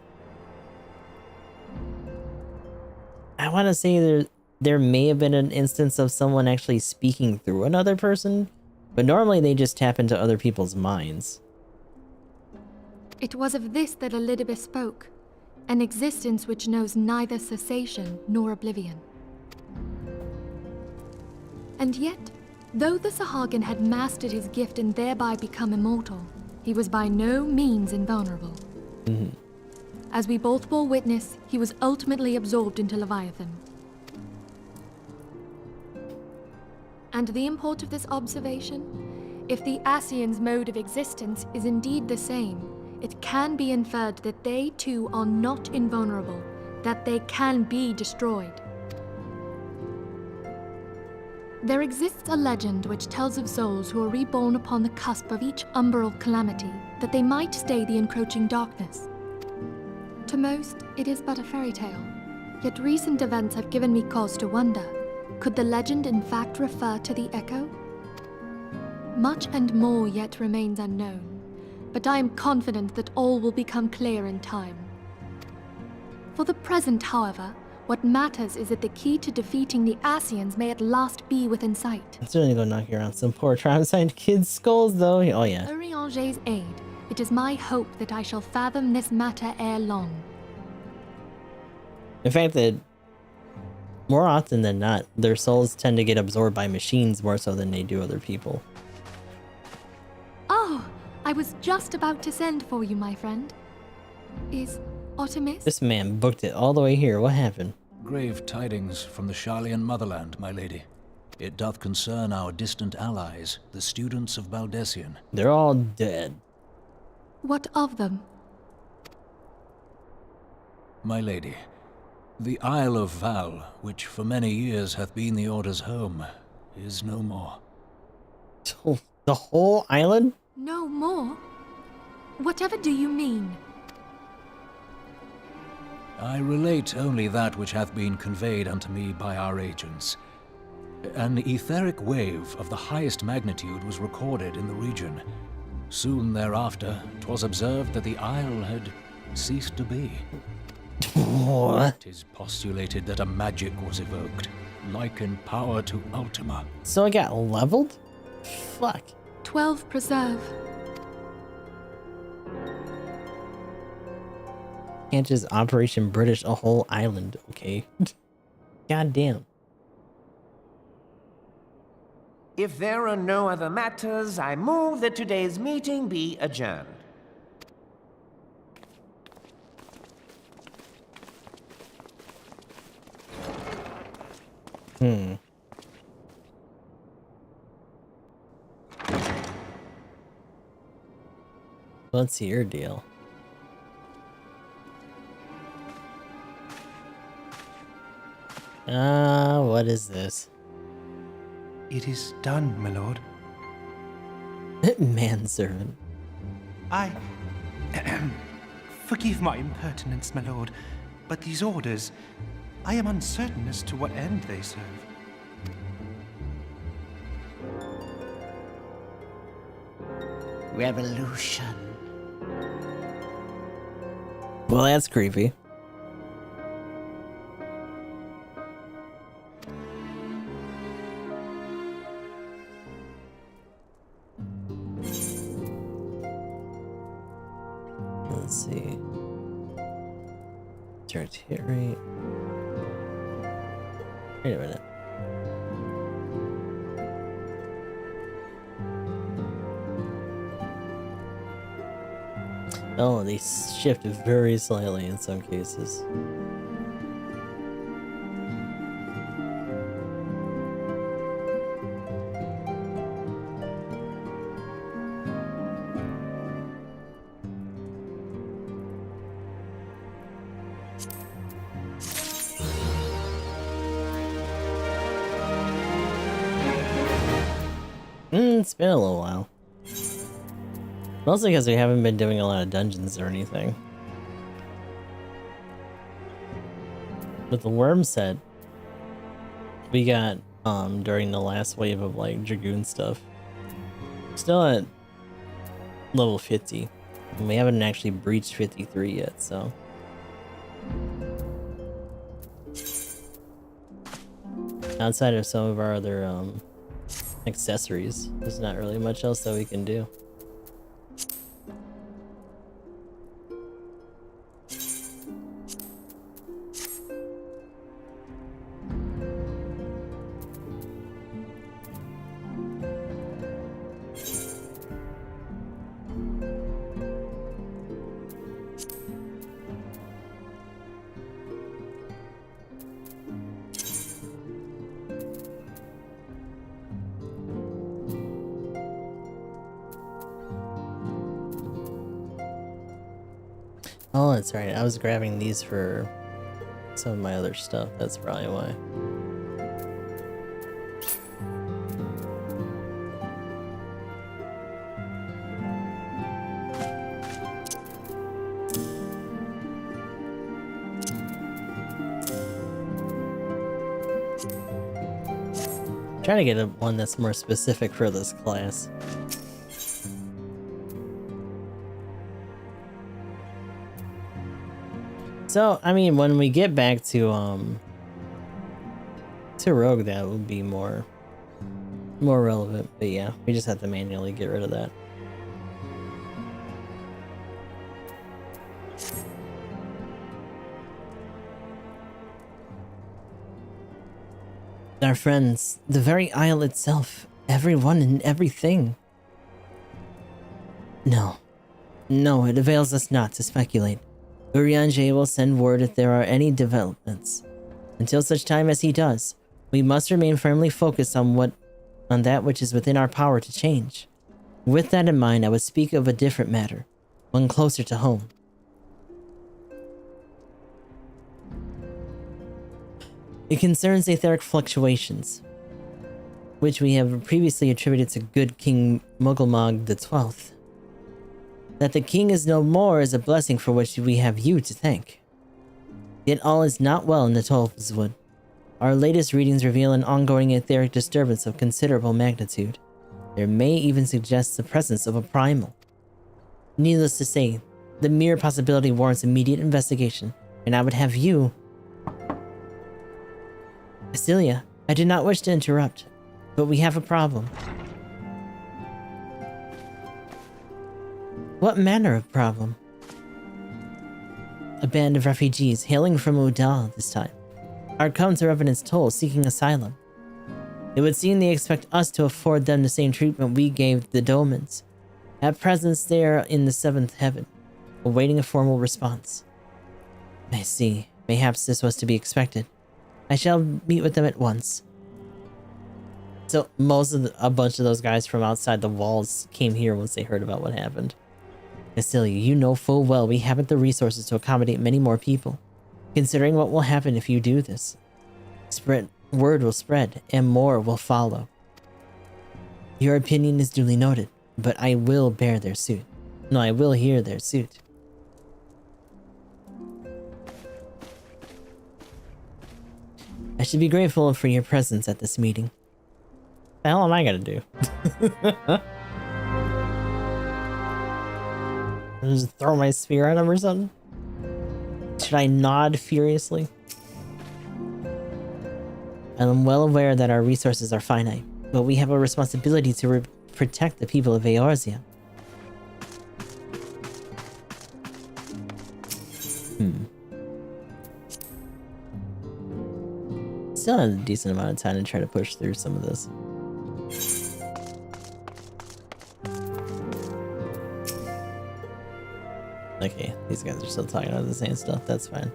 I want to say there may have been an instance of someone actually speaking through another person, but normally they just tap into other people's minds. It was of this that Elidibus spoke, an existence which knows neither cessation nor oblivion. And yet, though the Sahagin had mastered his gift and thereby become immortal, he was by no means invulnerable. As we both bore witness, he was ultimately absorbed into Leviathan. And the import of this observation? If the Ascians' mode of existence is indeed the same, it can be inferred that they too are not invulnerable, that they can be destroyed. There exists a legend which tells of souls who are reborn upon the cusp of each umbral calamity, that they might stay the encroaching darkness. To most, it is but a fairy tale, yet recent events have given me cause to wonder, could the legend in fact refer to the Echo? Much and more yet remains unknown, but I am confident that all will become clear in time. For the present, however, what matters is that the key to defeating the Ascians may at last be within sight. I'm certainly gonna knock around some poor traumatized kids' skulls, though. Oh yeah. Urianger's aid. It is my hope that I shall fathom this matter ere long. In fact, that more often than not, their souls tend to get absorbed by machines more so than they do other people. Oh, I was just about to send for you, my friend. Is Artemis? This man booked it all the way here. What happened? Grave tidings from the Sharlayan motherland, my lady. It doth concern our distant allies, the students of Baldessian. They're all dead. What of them? My lady, the Isle of Val, which for many years hath been the Order's home, is no more. The whole island? No more? Whatever do you mean? I relate only that which hath been conveyed unto me by our agents. An etheric wave of the highest magnitude was recorded in the region. Soon thereafter, 'twas observed that the isle had ceased to be. What? It is postulated that a magic was evoked, like in power to Ultima. So it got leveled? Fuck. 12 preserve. Can't just Operation British a whole island, okay? God damn. If there are no other matters, I move that today's meeting be adjourned. What's your deal? What is this? It is done, my lord. Manservant. I... Forgive my impertinence, my lord, but these orders, I am uncertain as to what end they serve. revolution. Well, that's creepy. Let's see. Tertiary. Wait a minute. Oh, they shift very slightly in some cases. It's been a little while. Mostly because we haven't been doing a lot of dungeons or anything. With the worm set we got during the last wave of like Dragoon stuff. Still at level 50. And we haven't actually breached 53 yet, so. Outside of some of our other accessories, there's not really much else that we can do. Oh, that's right. I was grabbing these for some of my other stuff. That's probably why. Trying to get one that's more specific for this class. So, I mean, when we get back to Rogue, that would be more relevant. But yeah, we just have to manually get rid of that. Our friends, the very isle itself, everyone and everything. No, it avails us not to speculate. Urianger will send word if there are any developments. Until such time as he does, we must remain firmly focused on that which is within our power to change. With that in mind, I would speak of a different matter, one closer to home. It concerns etheric fluctuations, which we have previously attributed to good King Mugglemog XII. That the king is no more is a blessing for which we have you to thank. Yet all is not well in the Tolveswood. Our latest readings reveal an ongoing etheric disturbance of considerable magnitude. There may even suggest the presence of a primal. Needless to say, the mere possibility warrants immediate investigation, and I would have you... Cecilia, I do not wish to interrupt, but we have a problem. What manner of problem? A band of refugees hailing from Udal this time are come to Revenant's Toll seeking asylum. It would seem they expect us to afford them the same treatment we gave the Domans. At present they are in the 7th heaven, awaiting a formal response. I see. Mayhaps this was to be expected. I shall meet with them at once. So a bunch of those guys from outside the walls came here once they heard about what happened. Cecilia, you know full well we haven't the resources to accommodate many more people. Considering what will happen if you do this, word will spread, and more will follow. Your opinion is duly noted, but I will bear their suit. No, I will hear their suit. I should be grateful for your presence at this meeting. What the hell am I gonna do? Just throw my spear at him or something? Should I nod furiously? I'm well aware that our resources are finite, but we have a responsibility to protect the people of Eorzea. Still have a decent amount of time to try to push through some of this. Okay, these guys are still talking about the same stuff, that's fine.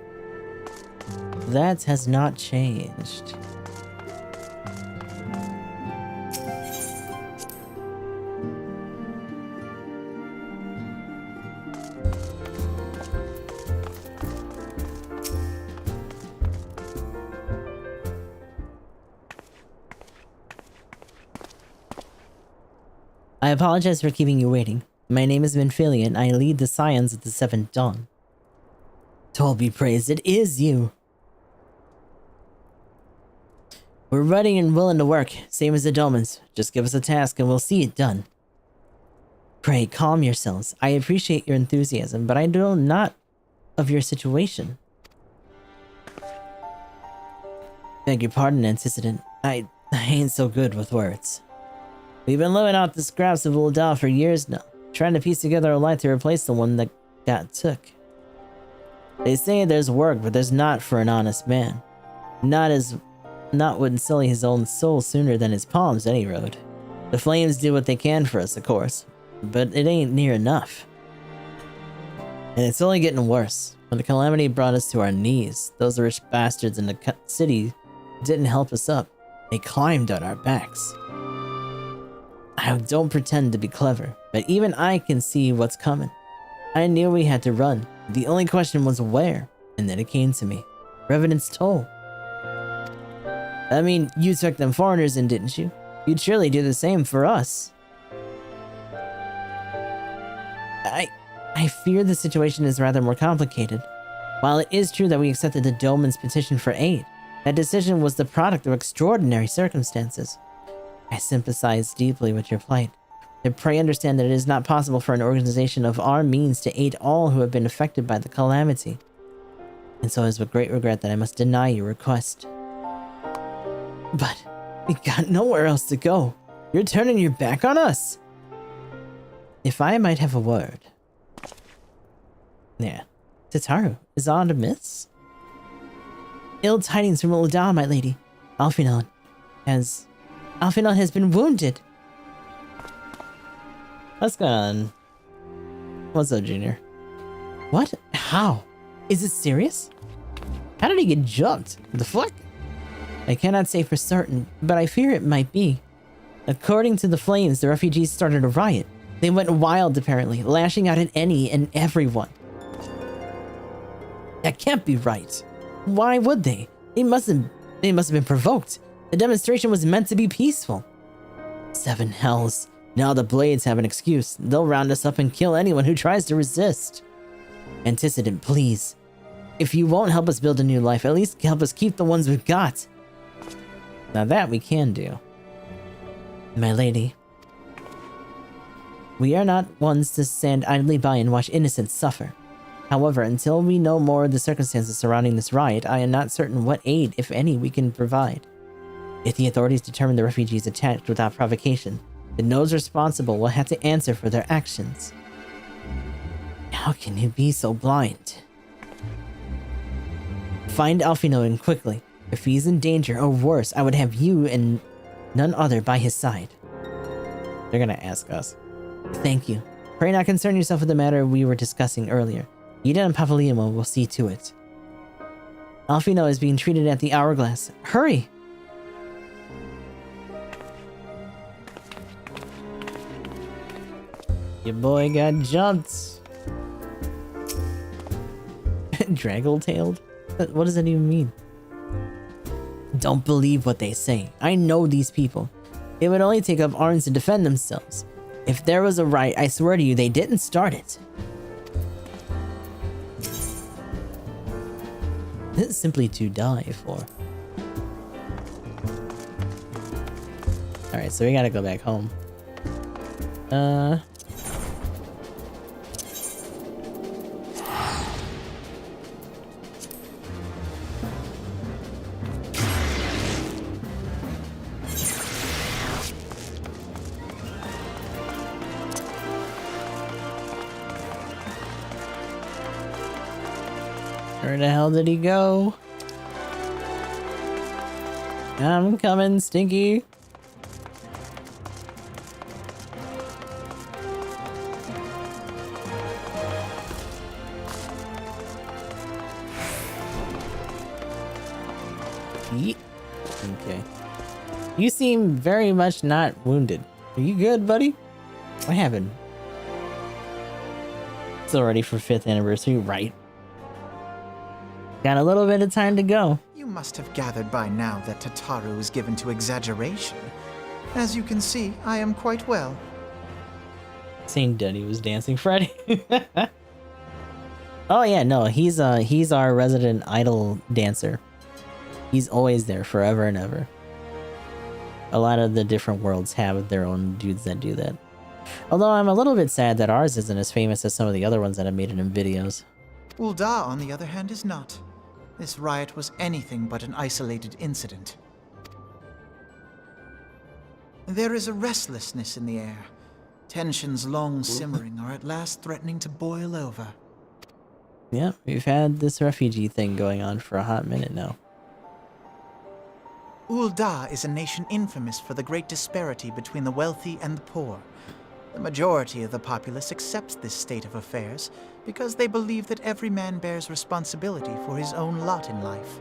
That has not changed. I apologize for keeping you waiting. My name is Minfilia, and I lead the Scions of the Seventh Dawn. Toll be praised, it is you! We're ready and willing to work, same as the Domans. Just give us a task and we'll see it done. Pray, calm yourselves. I appreciate your enthusiasm, but I know not of your situation. Beg your pardon, Antecedent. I ain't so good with words. We've been living out the scraps of Ul'dah for years now, trying to piece together a life to replace the one that got took. They say there's work, but there's not for an honest man. Not wouldn't sell his own soul sooner than his palms, any road. The flames do what they can for us, of course, but it ain't near enough. And it's only getting worse. When the calamity brought us to our knees, those rich bastards in the city didn't help us up. They climbed on our backs. I don't pretend to be clever, but even I can see what's coming. I knew we had to run. The only question was where, and then it came to me. Revenant's Toll. I mean, you took them foreigners in, didn't you? You'd surely do the same for us. I fear the situation is rather more complicated. While it is true that we accepted the Doman's petition for aid, that decision was the product of extraordinary circumstances. I sympathize deeply with your plight, but pray understand that it is not possible for an organization of our means to aid all who have been affected by the calamity. And so it is with great regret that I must deny your request. But we got nowhere else to go. You're turning your back on us. If I might have a word. Yeah. Tataru is on to myths. Ill tidings from Ul'dah, my lady. Alphinaud has been wounded. What's going on? What's up, Junior? What? How? Is it serious? How did he get jumped? The fuck? I cannot say for certain, but I fear it might be. According to the flames, the refugees started a riot. They went wild, apparently, lashing out at any and everyone. That can't be right. Why would they? They must have been provoked. The demonstration was meant to be peaceful. Seven hells. Now the Blades have an excuse. They'll round us up and kill anyone who tries to resist. Antecedent, please. If you won't help us build a new life, at least help us keep the ones we've got. Now that we can do. My lady. We are not ones to stand idly by and watch innocents suffer. However, until we know more of the circumstances surrounding this riot, I am not certain what aid, if any, we can provide. If the authorities determine the refugees attacked without provocation, then those responsible will have to answer for their actions. How can you be so blind? Find Alphinaud quickly. If he's in danger, or worse, I would have you and none other by his side. They're gonna ask us. Thank you. Pray not concern yourself with the matter we were discussing earlier. Ida and Papalimo will see to it. Alphinaud is being treated at the Hourglass. Hurry! Your boy got jumped. Draggle-tailed? What does that even mean? Don't believe what they say. I know these people. It would only take up arms to defend themselves. If there was a riot, I swear to you, they didn't start it. This is simply to die for. Alright, so we gotta go back home. Where the hell did he go? I'm coming, Stinky. Yeet. Okay. You seem very much not wounded. Are you good, buddy? What happened? It's already for 5th anniversary, right? Got a little bit of time to go. You must have gathered by now that Tataru is given to exaggeration. As you can see, I am quite well. Saying Duddy was dancing Friday. Oh yeah, no, he's our resident idol dancer. He's always there forever and ever. A lot of the different worlds have their own dudes that do that. Although I'm a little bit sad that ours isn't as famous as some of the other ones that have made it in videos. Ul'dah, on the other hand, is not. This riot was anything but an isolated incident. There is a restlessness in the air. Tensions long simmering are at last threatening to boil over. Yeah, we've had this refugee thing going on for a hot minute now. Ul'dah is a nation infamous for the great disparity between the wealthy and the poor. The majority of the populace accepts this state of affairs because they believe that every man bears responsibility for his own lot in life.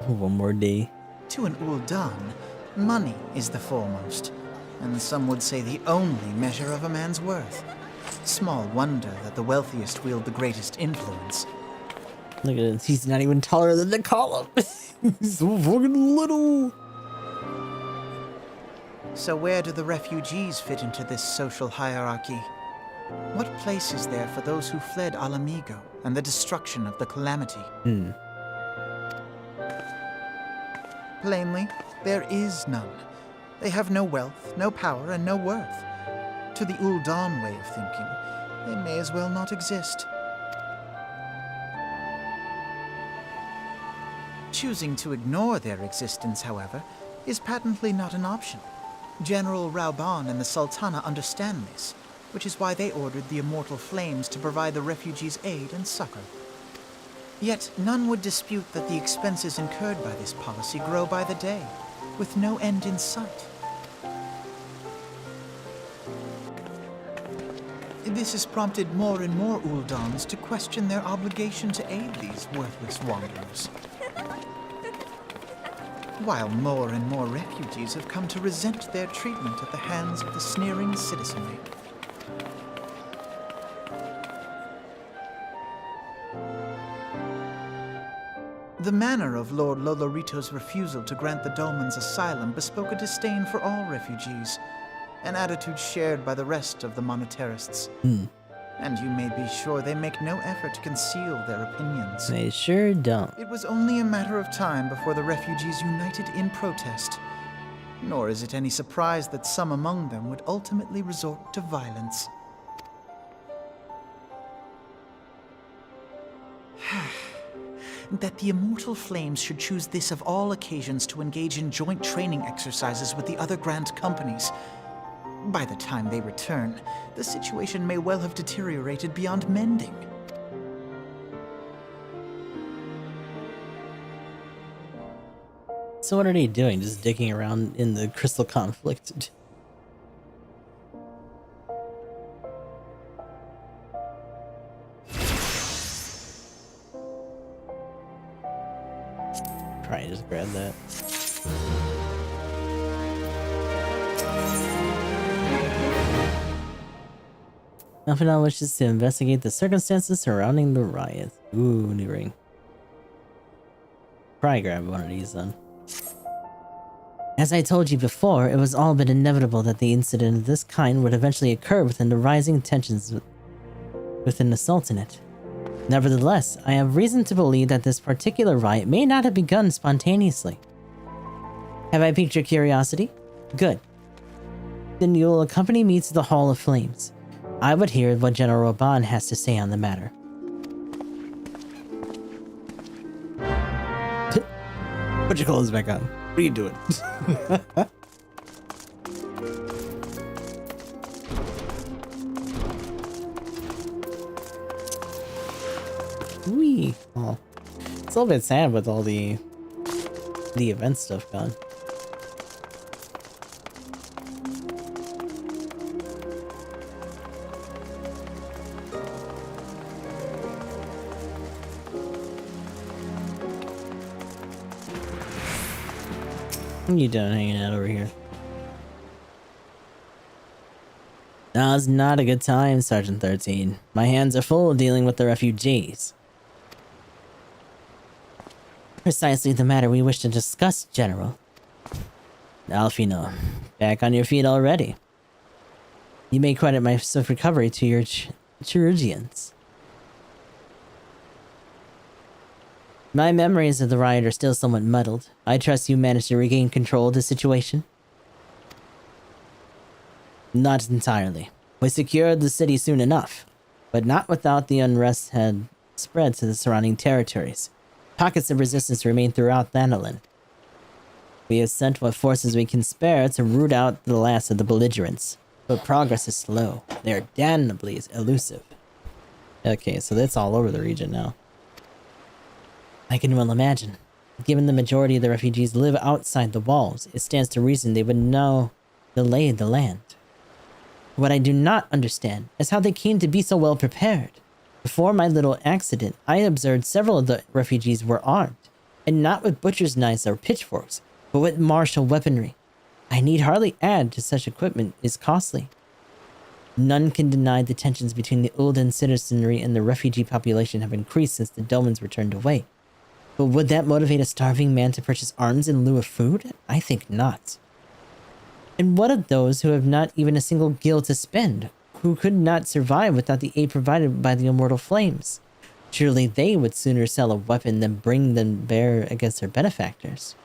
One more day. To an Ul'dan, money is the foremost, and some would say the only measure of a man's worth. Small wonder that the wealthiest wield the greatest influence. Look at it, he's not even taller than the column. He's so fucking little. So where do the refugees fit into this social hierarchy? What place is there for those who fled Alamigo and the destruction of the Calamity? Plainly, there is none. They have no wealth, no power, and no worth. To the Ul'dan way of thinking, they may as well not exist. Choosing to ignore their existence, however, is patently not an option. General Rauban and the Sultana understand this, which is why they ordered the Immortal Flames to provide the refugees aid and succor. Yet none would dispute that the expenses incurred by this policy grow by the day, with no end in sight. This has prompted more and more Uldans to question their obligation to aid these worthless wanderers. While more and more refugees have come to resent their treatment at the hands of the sneering citizenry. The manner of Lord Lolorito's refusal to grant the Dolmens asylum bespoke a disdain for all refugees, an attitude shared by the rest of the monetarists. And you may be sure they make no effort to conceal their opinions. They sure don't. It was only a matter of time before the refugees united in protest. Nor is it any surprise that some among them would ultimately resort to violence. That the Immortal Flames should choose this of all occasions to engage in joint training exercises with the other Grand Companies. By the time they return, the situation may well have deteriorated beyond mending. So what are they doing? Just dicking around in the crystal conflict? Probably just grab that. Alpha wishes to investigate the circumstances surrounding the riot. Ooh, new ring. Probably grab one of these then. As I told you before, it was all but inevitable that the incident of this kind would eventually occur within the rising tensions within the Sultanate. Nevertheless, I have reason to believe that this particular riot may not have begun spontaneously. Have I piqued your curiosity? Good. Then you will accompany me to the Hall of Flames. I would hear what General Rauban has to say on the matter. Put your clothes back on. What are you doing? Wee. Oh. It's a little bit sad with all the event stuff gone. What are you doing hanging out over here? Now's not a good time, Sergeant 13. My hands are full dealing with the refugees. Precisely the matter we wish to discuss, General. Alfino, back on your feet already. You may credit my swift recovery to your chirurgians. My memories of the riot are still somewhat muddled. I trust you managed to regain control of the situation? Not entirely. We secured the city soon enough, but not without the unrest had spread to the surrounding territories. Pockets of resistance remain throughout Thanalan. We have sent what forces we can spare to root out the last of the belligerents, but progress is slow. They are damnably elusive. Okay, so that's all over the region now. I can well imagine. Given the majority of the refugees live outside the walls, it stands to reason they would know the lay of the land. What I do not understand is how they came to be so well prepared. Before my little accident, I observed several of the refugees were armed, and not with butcher's knives or pitchforks, but with martial weaponry. I need hardly add to such equipment is costly. None can deny the tensions between the Ulden citizenry and the refugee population have increased since the Domans were turned away. But would that motivate a starving man to purchase arms in lieu of food? I think not. And what of those who have not even a single gil to spend, who could not survive without the aid provided by the immortal flames? Surely they would sooner sell a weapon than bring them bear against their benefactors.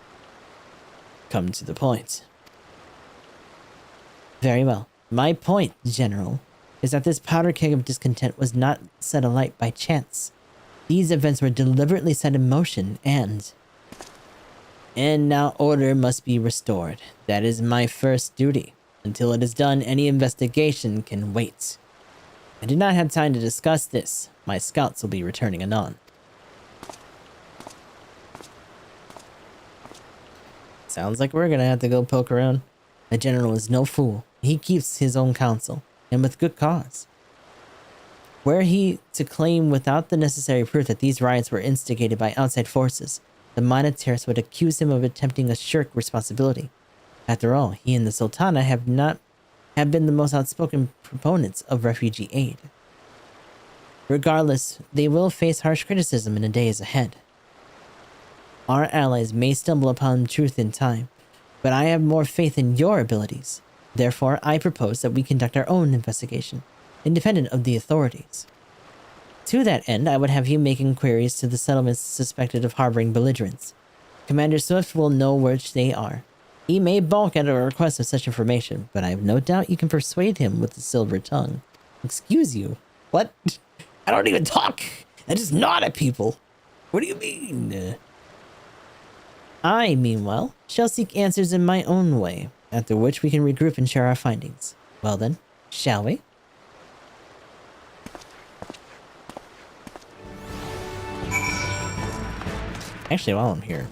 Come to the point. Very well. My point, General, is that this powder keg of discontent was not set alight by chance. These events were deliberately set in motion, and now order must be restored. That is my first duty. Until it is done, any investigation can wait. I did not have time to discuss this. My scouts will be returning anon. Sounds like we're gonna have to go poke around. The general is no fool. He keeps his own counsel, and with good cause. Were he to claim without the necessary proof that these riots were instigated by outside forces, the Monetaris would accuse him of attempting a shirk responsibility. After all, he and the Sultana have been the most outspoken proponents of refugee aid. Regardless, they will face harsh criticism in the days ahead. Our allies may stumble upon truth in time, but I have more faith in your abilities. Therefore, I propose that we conduct our own investigation, independent of the authorities. To that end, I would have you make inquiries to the settlements suspected of harboring belligerents. Commander Swift will know which they are. He may balk at a request of such information, but I have no doubt you can persuade him with the silver tongue. Excuse you? What? I don't even talk! I just nod at people! What do you mean? I, meanwhile, shall seek answers in my own way, after which we can regroup and share our findings. Well then, shall we? Actually, while I'm here.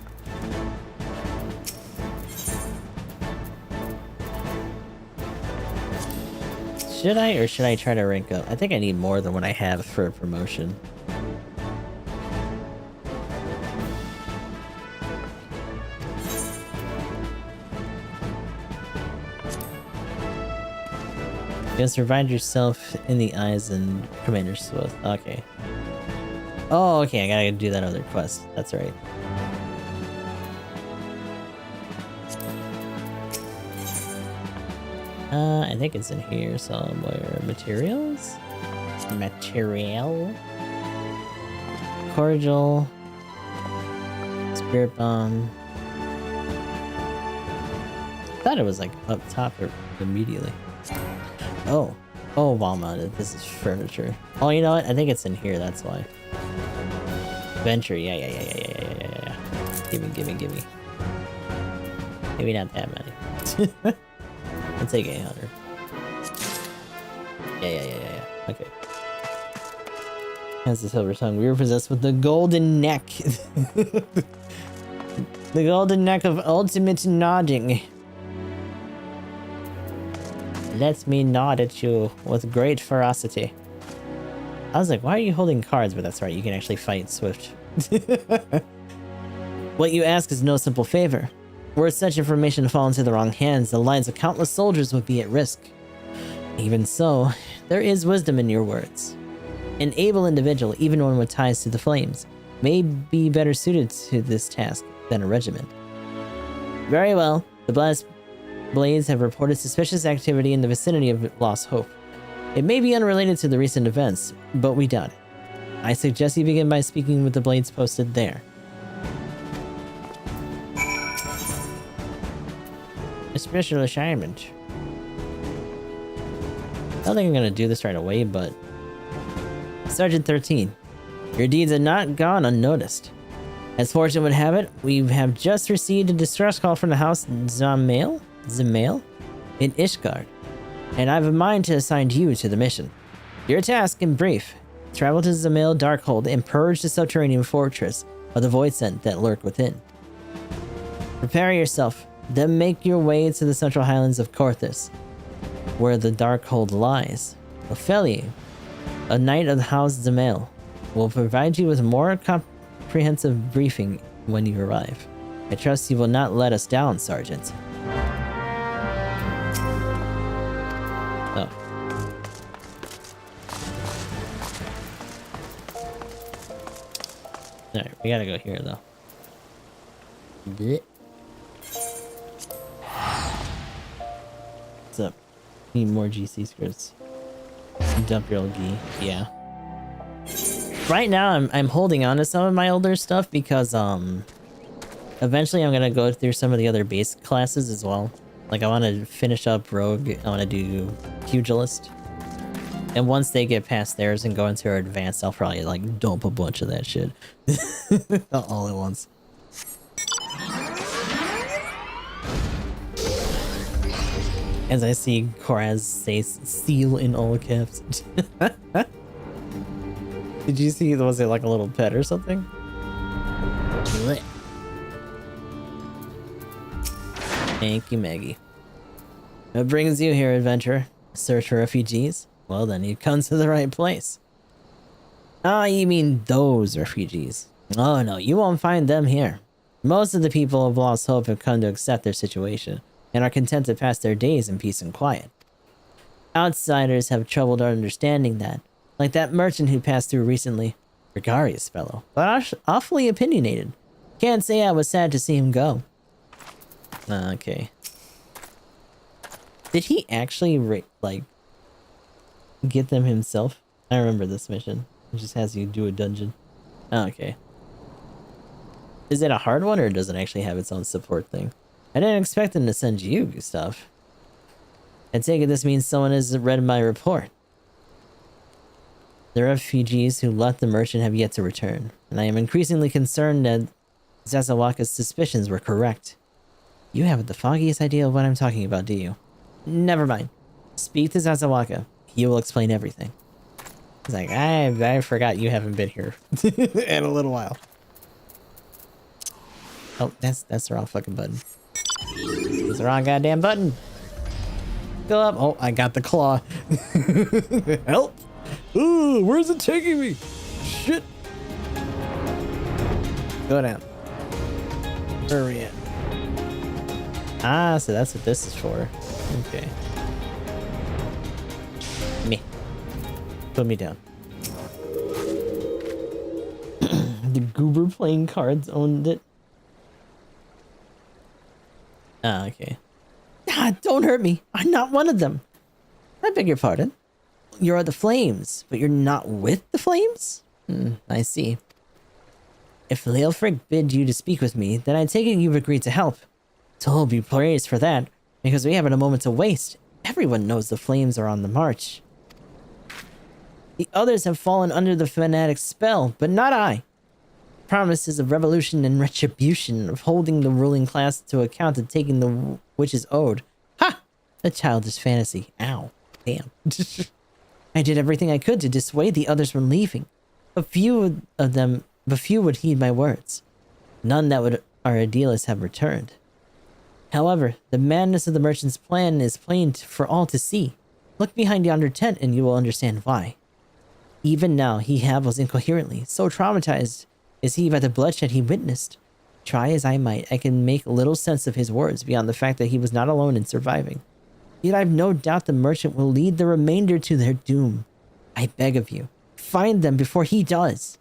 Should I, or should I try to rank up? I think I need more than what I have for a promotion. You have survived yourself in the eyes and Commander Swift. Okay. Oh, okay, I gotta do that other quest. That's right. I think it's in here somewhere. Materials? Material? Cordial. Spirit bomb. I thought it was like up top immediately. Oh. Oh, Walmart. This is furniture. Oh, you know what? I think it's in here, that's why. Venture, yeah. Gimme. Maybe not that many. I'll take 800. Yeah. Okay. Has the silver tongue. We were possessed with the golden neck. The golden neck of ultimate nodding. Let me nod at you with great ferocity. I was like, why are you holding cards? But that's right, you can actually fight Swift. What you ask is no simple favor. Were such information to fall into the wrong hands, the lives of countless soldiers would be at risk. Even so, there is wisdom in your words. An able individual, even one with ties to the flames, may be better suited to this task than a regiment. Very well, the Blast Blades have reported suspicious activity in the vicinity of Lost Hope. It may be unrelated to the recent events, but we doubt it. I suggest you begin by speaking with the Blades posted there. A special assignment. I don't think I'm gonna do this right away, but... Sergeant 13, your deeds have not gone unnoticed. As fortune would have it, we have just received a distress call from the house Zamail in Ishgard, and I have a mind to assign you to the mission. Your task, in brief, travel to Zamail Darkhold and purge the subterranean fortress of the Void Scent that lurk within. Prepare yourself, then make your way to the central highlands of Korthus, where the Darkhold lies. Ophelia, a knight of the house Zamail, will provide you with more comprehensive briefing when you arrive. I trust you will not let us down, Sergeant. Oh. Alright, we gotta go here, though. Blech. What's up? Need more GC scripts. Dump your old gi. Yeah. Right now, I'm holding on to some of my older stuff because, eventually I'm gonna go through some of the other base classes as well. Like, I want to finish up Rogue, I want to do Pugilist. And once they get past theirs and go into our advanced, I'll probably, like, dump a bunch of that shit. Not all at once. As I see Koraz say "seal" in all caps. Did you see, was it like a little pet or something? Blech. Thank you, Maggie. What brings you here, adventurer? Search for refugees? Well then, you've come to the right place. Ah, you mean those refugees. Oh no, you won't find them here. Most of the people of Lost Hope have come to accept their situation, and are content to pass their days in peace and quiet. Outsiders have trouble understanding that, like that merchant who passed through recently. Gregarious fellow, but awfully opinionated. Can't say I was sad to see him go. Okay. Did he actually, like, get them himself? I remember this mission. It just has you do a dungeon. Okay. Is it a hard one, or does it actually have its own support thing? I didn't expect them to send you stuff. I take it this means someone has read my report. The refugees who left the merchant have yet to return, and I am increasingly concerned that Zazawaka's suspicions were correct. You haven't the foggiest idea of what I'm talking about, do you? Never mind. Speak to Zazawaka. He will explain everything. He's like, I forgot you haven't been here in a little while. Oh, that's the wrong fucking button. It's the wrong goddamn button. Go up. Oh, I got the claw. Help! Ooh, where's it taking me? Shit. Go down. Where are we at? Ah, so that's what this is for. Okay. Me. Put me down. The goober playing cards owned it. Ah, okay. Ah, don't hurt me. I'm not one of them. I beg your pardon. You're the Flames, but you're not with the Flames? I see. If Leofric bid you to speak with me, then I take it you've agreed to help. To be praised for that, because we haven't a moment to waste. Everyone knows the Flames are on the march. The others have fallen under the fanatic's spell, but not I. Promises of revolution and retribution, of holding the ruling class to account and taking the which is owed. Ha! A childish fantasy. Ow. Damn. I did everything I could to dissuade the others from leaving. But few would heed my words. None that would our idealists have returned. However, the madness of the merchant's plan is plain for all to see. Look behind yonder tent and you will understand why. Even now, he babbles incoherently. So traumatized is he by the bloodshed he witnessed. Try as I might, I can make little sense of his words beyond the fact that he was not alone in surviving. Yet I have no doubt the merchant will lead the remainder to their doom. I beg of you, find them before he does.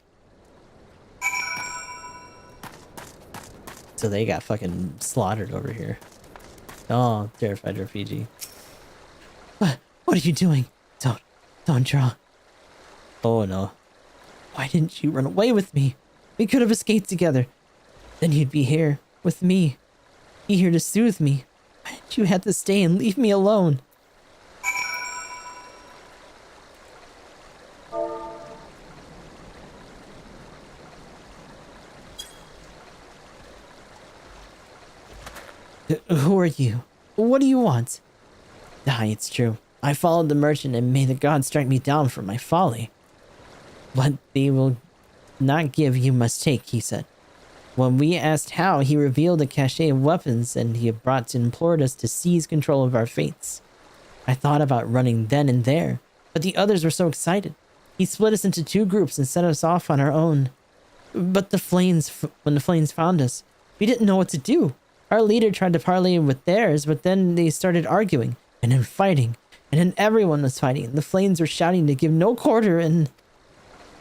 So they got fucking slaughtered over here. Oh, terrified refugee. What are you doing? Don't draw. Oh no. Why didn't you run away with me? We could have escaped together. Then you'd be here, with me. Be here to soothe me. Why did you have to stay and leave me alone? Who are you? What do you want? Aye, it's true. I followed the merchant and may the gods strike me down for my folly. What they will not give, you must take, he said. When we asked how, he revealed a cache of weapons and he brought to implored us to seize control of our fates. I thought about running then and there, but the others were so excited. He split us into 2 groups and set us off on our own. But when the flames found us, we didn't know what to do. Our leader tried to parley with theirs, but then they started arguing, and then fighting, and then everyone was fighting. The flames were shouting to give no quarter, and...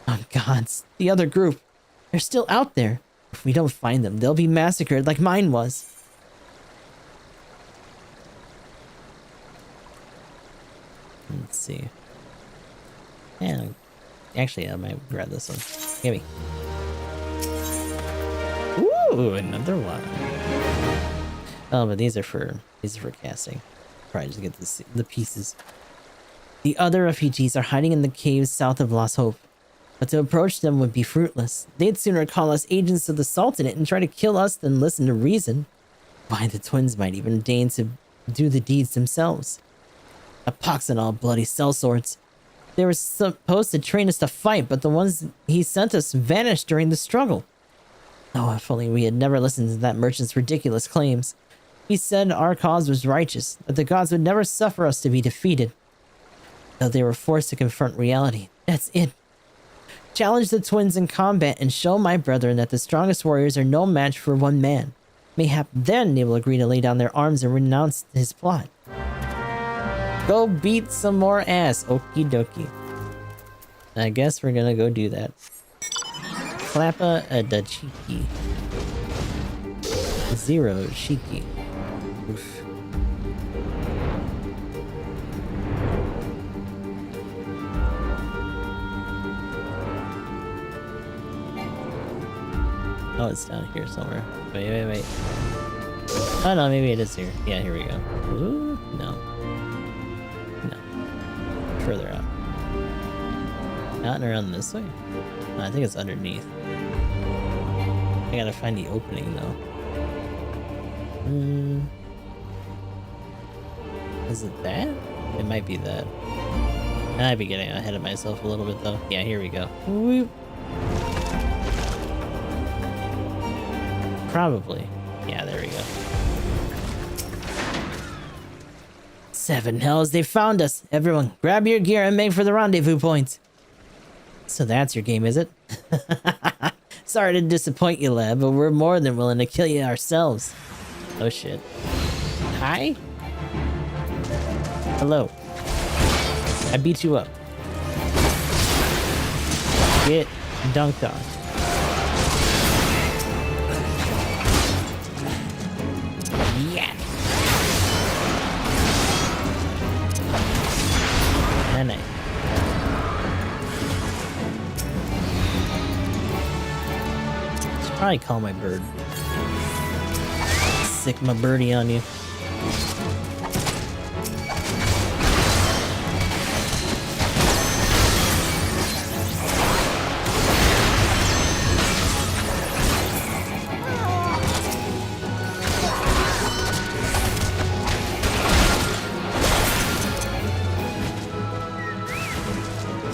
Oh gods, the other group. They're still out there. If we don't find them, they'll be massacred like mine was. Let's see. Yeah, actually, I might grab this one. Give me. Ooh, another one. Oh, but these are for casting. Probably just get the pieces. The other refugees are hiding in the caves south of Lost Hope, but to approach them would be fruitless. They'd sooner call us agents of the Sultanate and try to kill us than listen to reason. Why, the twins might even deign to do the deeds themselves. A pox on all bloody sellswords. They were supposed to train us to fight, but the ones he sent us vanished during the struggle. Oh, if only we had never listened to that merchant's ridiculous claims. He said our cause was righteous, that the gods would never suffer us to be defeated. Though they were forced to confront reality. That's it. Challenge the twins in combat and show my brethren that the strongest warriors are no match for one man. Mayhap then they will agree to lay down their arms and renounce his plot. Go beat some more ass, okie dokie. I guess we're gonna go do that. Klappa da cheeky. 0 shiki. Oof. Oh, it's down here somewhere. Wait. Oh no, maybe it is here. Yeah, here we go. Ooh, no. Further out. Not around this way? No, I think it's underneath. I gotta find the opening though. Is it that? It might be that. I might be getting ahead of myself a little bit though. Yeah, here we go. Whoop. Probably. Yeah, there we go. 7 hells, they found us. Everyone, grab your gear and make for the rendezvous point. So that's your game, is it? Sorry to disappoint you, lad, but we're more than willing to kill you ourselves. Oh shit. Hi? Hello. I beat you up. Get dunked on. Yeah. Nice. Should probably call my bird. Sick my birdie on you.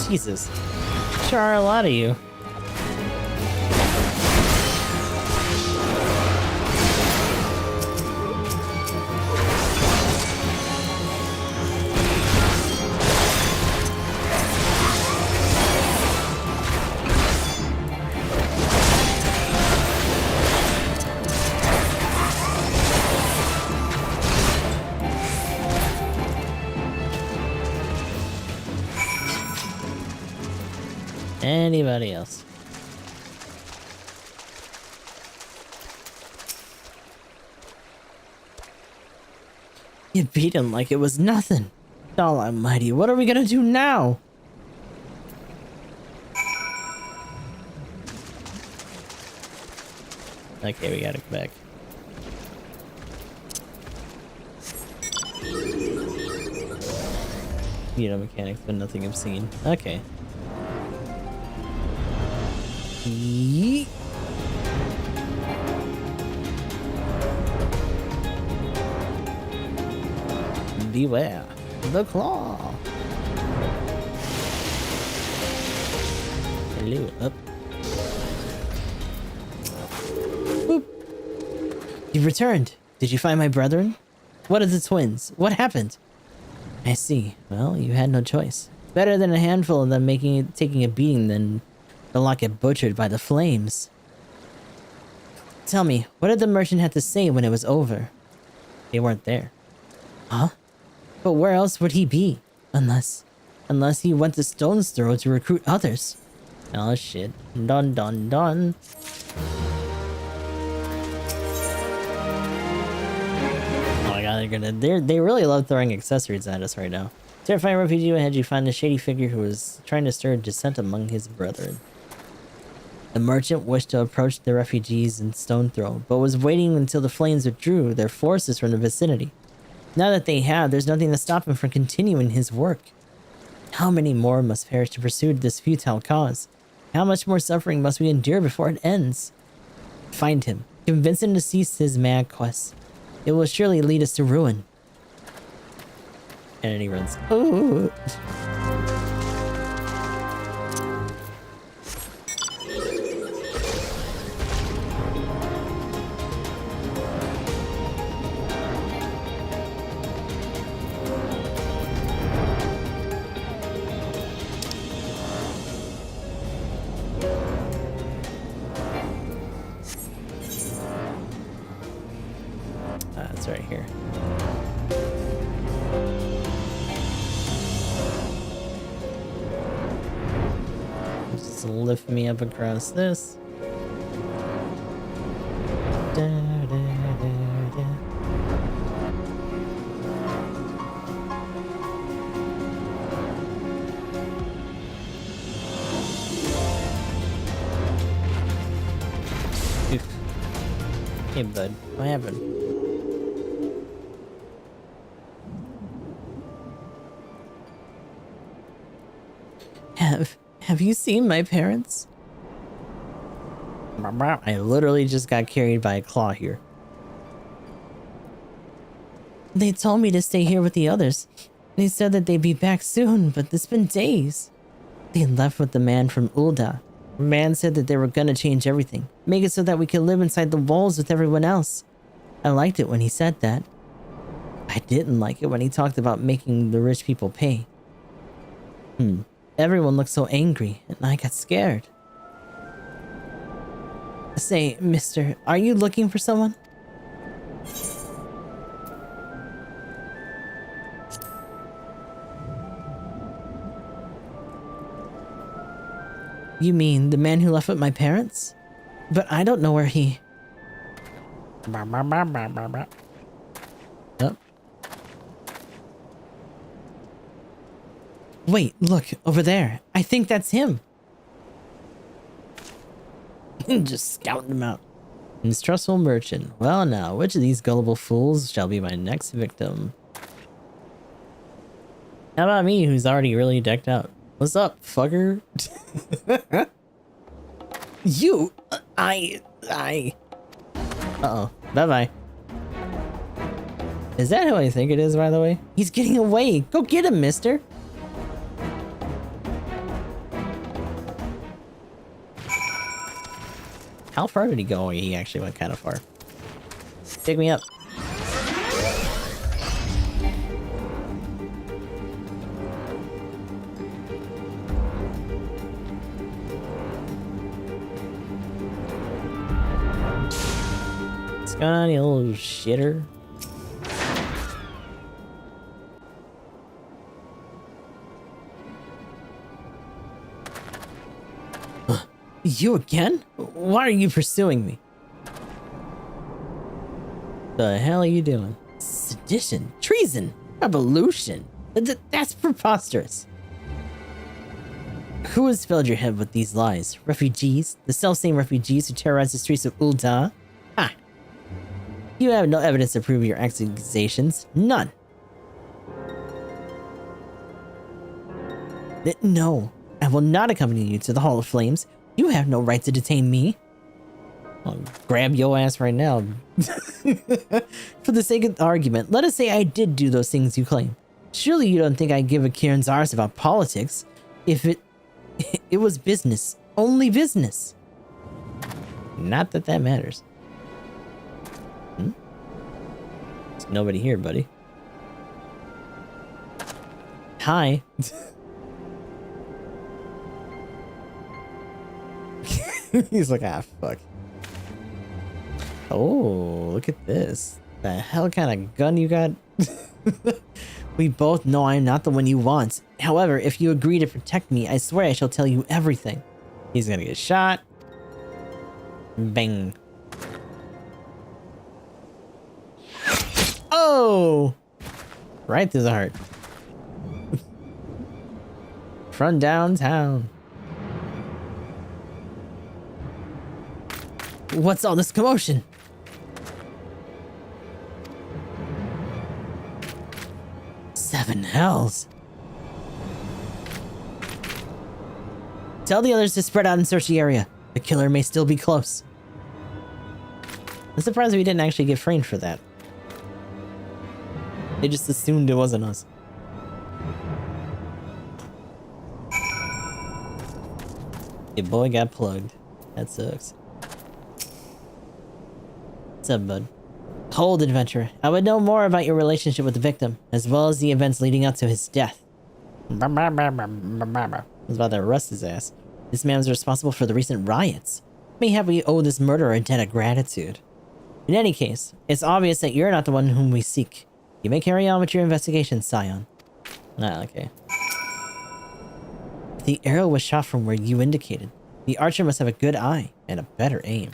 Jesus. Sure are a lot of you. anybody else. You beat him like it was nothing. God almighty, what are we gonna do now? Okay, we gotta go back. Mechanics, but nothing obscene. Okay. Yeet. Beware the claw. Hello, up. Boop. You've returned. Did you find my brethren? What are the twins? What happened? I see. Well, you had no choice. Better than a handful of them taking a beating than they'll not get butchered by the flames. Tell me, what did the merchant have to say when it was over? They weren't there. Huh? But where else would he be? Unless he went to Stone's Throw to recruit others. Oh shit. Dun dun dun. Oh my god, they really love throwing accessories at us right now. Terrifying refugee ahead, you find a shady figure who was trying to stir dissent among his brethren. The merchant wished to approach the refugees in Stone Throw, but was waiting until the flames withdrew their forces from the vicinity. Now that they have, there's nothing to stop him from continuing his work. How many more must perish to pursue this futile cause? How much more suffering must we endure before it ends? Find him. Convince him to cease his mad quest. It will surely lead us to ruin. And then he runs. Ooh. It's right here. Just lift me up across this. Da, da, da, da. Oof. Hey bud, what happened? Have you seen my parents? I literally just got carried by a claw here. They told me to stay here with the others. They said that they'd be back soon, but it's been days. They left with the man from Ulda. The man said that they were gonna change everything, make it so that we could live inside the walls with everyone else. I liked it when he said that. I didn't like it when he talked about making the rich people pay. Everyone looked so angry, and I got scared. Say, mister, are you looking for someone? You mean the man who left with my parents? But I don't know where he... Oh. Wait, look, over there. I think that's him. Just scouting him out. Mistrustful merchant. Well now, which of these gullible fools shall be my next victim? How about me, who's already really decked out? What's up, fucker? You... Uh-oh. Bye-bye. Is that who I think it is, by the way? He's getting away! Go get him, mister! How far did he go? He actually went kind of far. Pick me up. What's going on, you little shitter? You again? Why are you pursuing me? The hell are you doing? Sedition, treason, revolution. That's preposterous. Who has filled your head with these lies? Refugees? The self-same refugees who terrorize the streets of Ul'dah? Ha! You have no evidence to prove your accusations. None. No, I will not accompany you to the Hall of Flames. You have no right to detain me. I'll grab your ass right now. For the sake of the argument, let us say I did do those things you claim. Surely you don't think I'd give a Kieran's arse about politics if it was business. Only business. Not that that matters. There's nobody here, buddy. Hi. He's like, ah, fuck. Oh, look at this. The hell kind of gun you got? We both know I'm not the one you want. However, if you agree to protect me, I swear I shall tell you everything. He's gonna get shot. Bang. Oh! Right through the heart. From downtown. What's all this commotion? Seven hells. Tell the others to spread out and search the area. The killer may still be close. I'm surprised we didn't actually get framed for that. They just assumed it wasn't us. Your boy got plugged. That sucks. What's up, bud? Hold, adventurer. I would know more about your relationship with the victim, as well as the events leading up to his death. I was about to arrest his ass. This man was responsible for the recent riots. Mayhap we owe this murderer a debt of gratitude. In any case, it's obvious that you're not the one whom we seek. You may carry on with your investigation, Scion. Ah, okay. The arrow was shot from where you indicated. The archer must have a good eye and a better aim.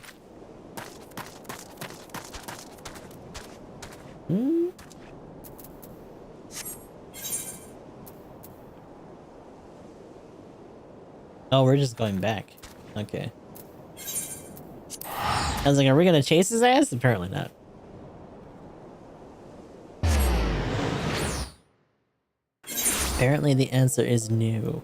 Oh, we're just going back. Okay. I was like, are we gonna chase his ass? Apparently not. Apparently the answer is no.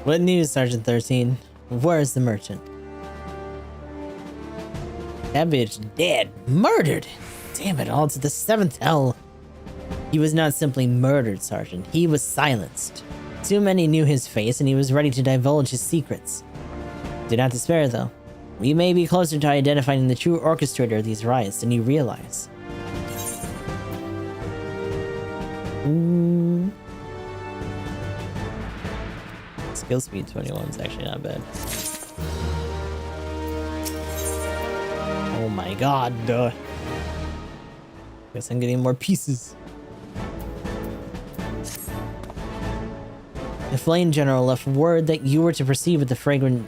What news, Sergeant 13? Where's the merchant? That bitch dead. Murdered! Damn it all to the seventh hell. He was not simply murdered, Sergeant. He was silenced. Too many knew his face and he was ready to divulge his secrets. Do not despair, though. We may be closer to identifying the true orchestrator of these riots than you realize. Skill speed 21 is actually not bad. Oh my god, duh. Guess I'm getting more pieces. The Flame General left word that you were to proceed with the fragrant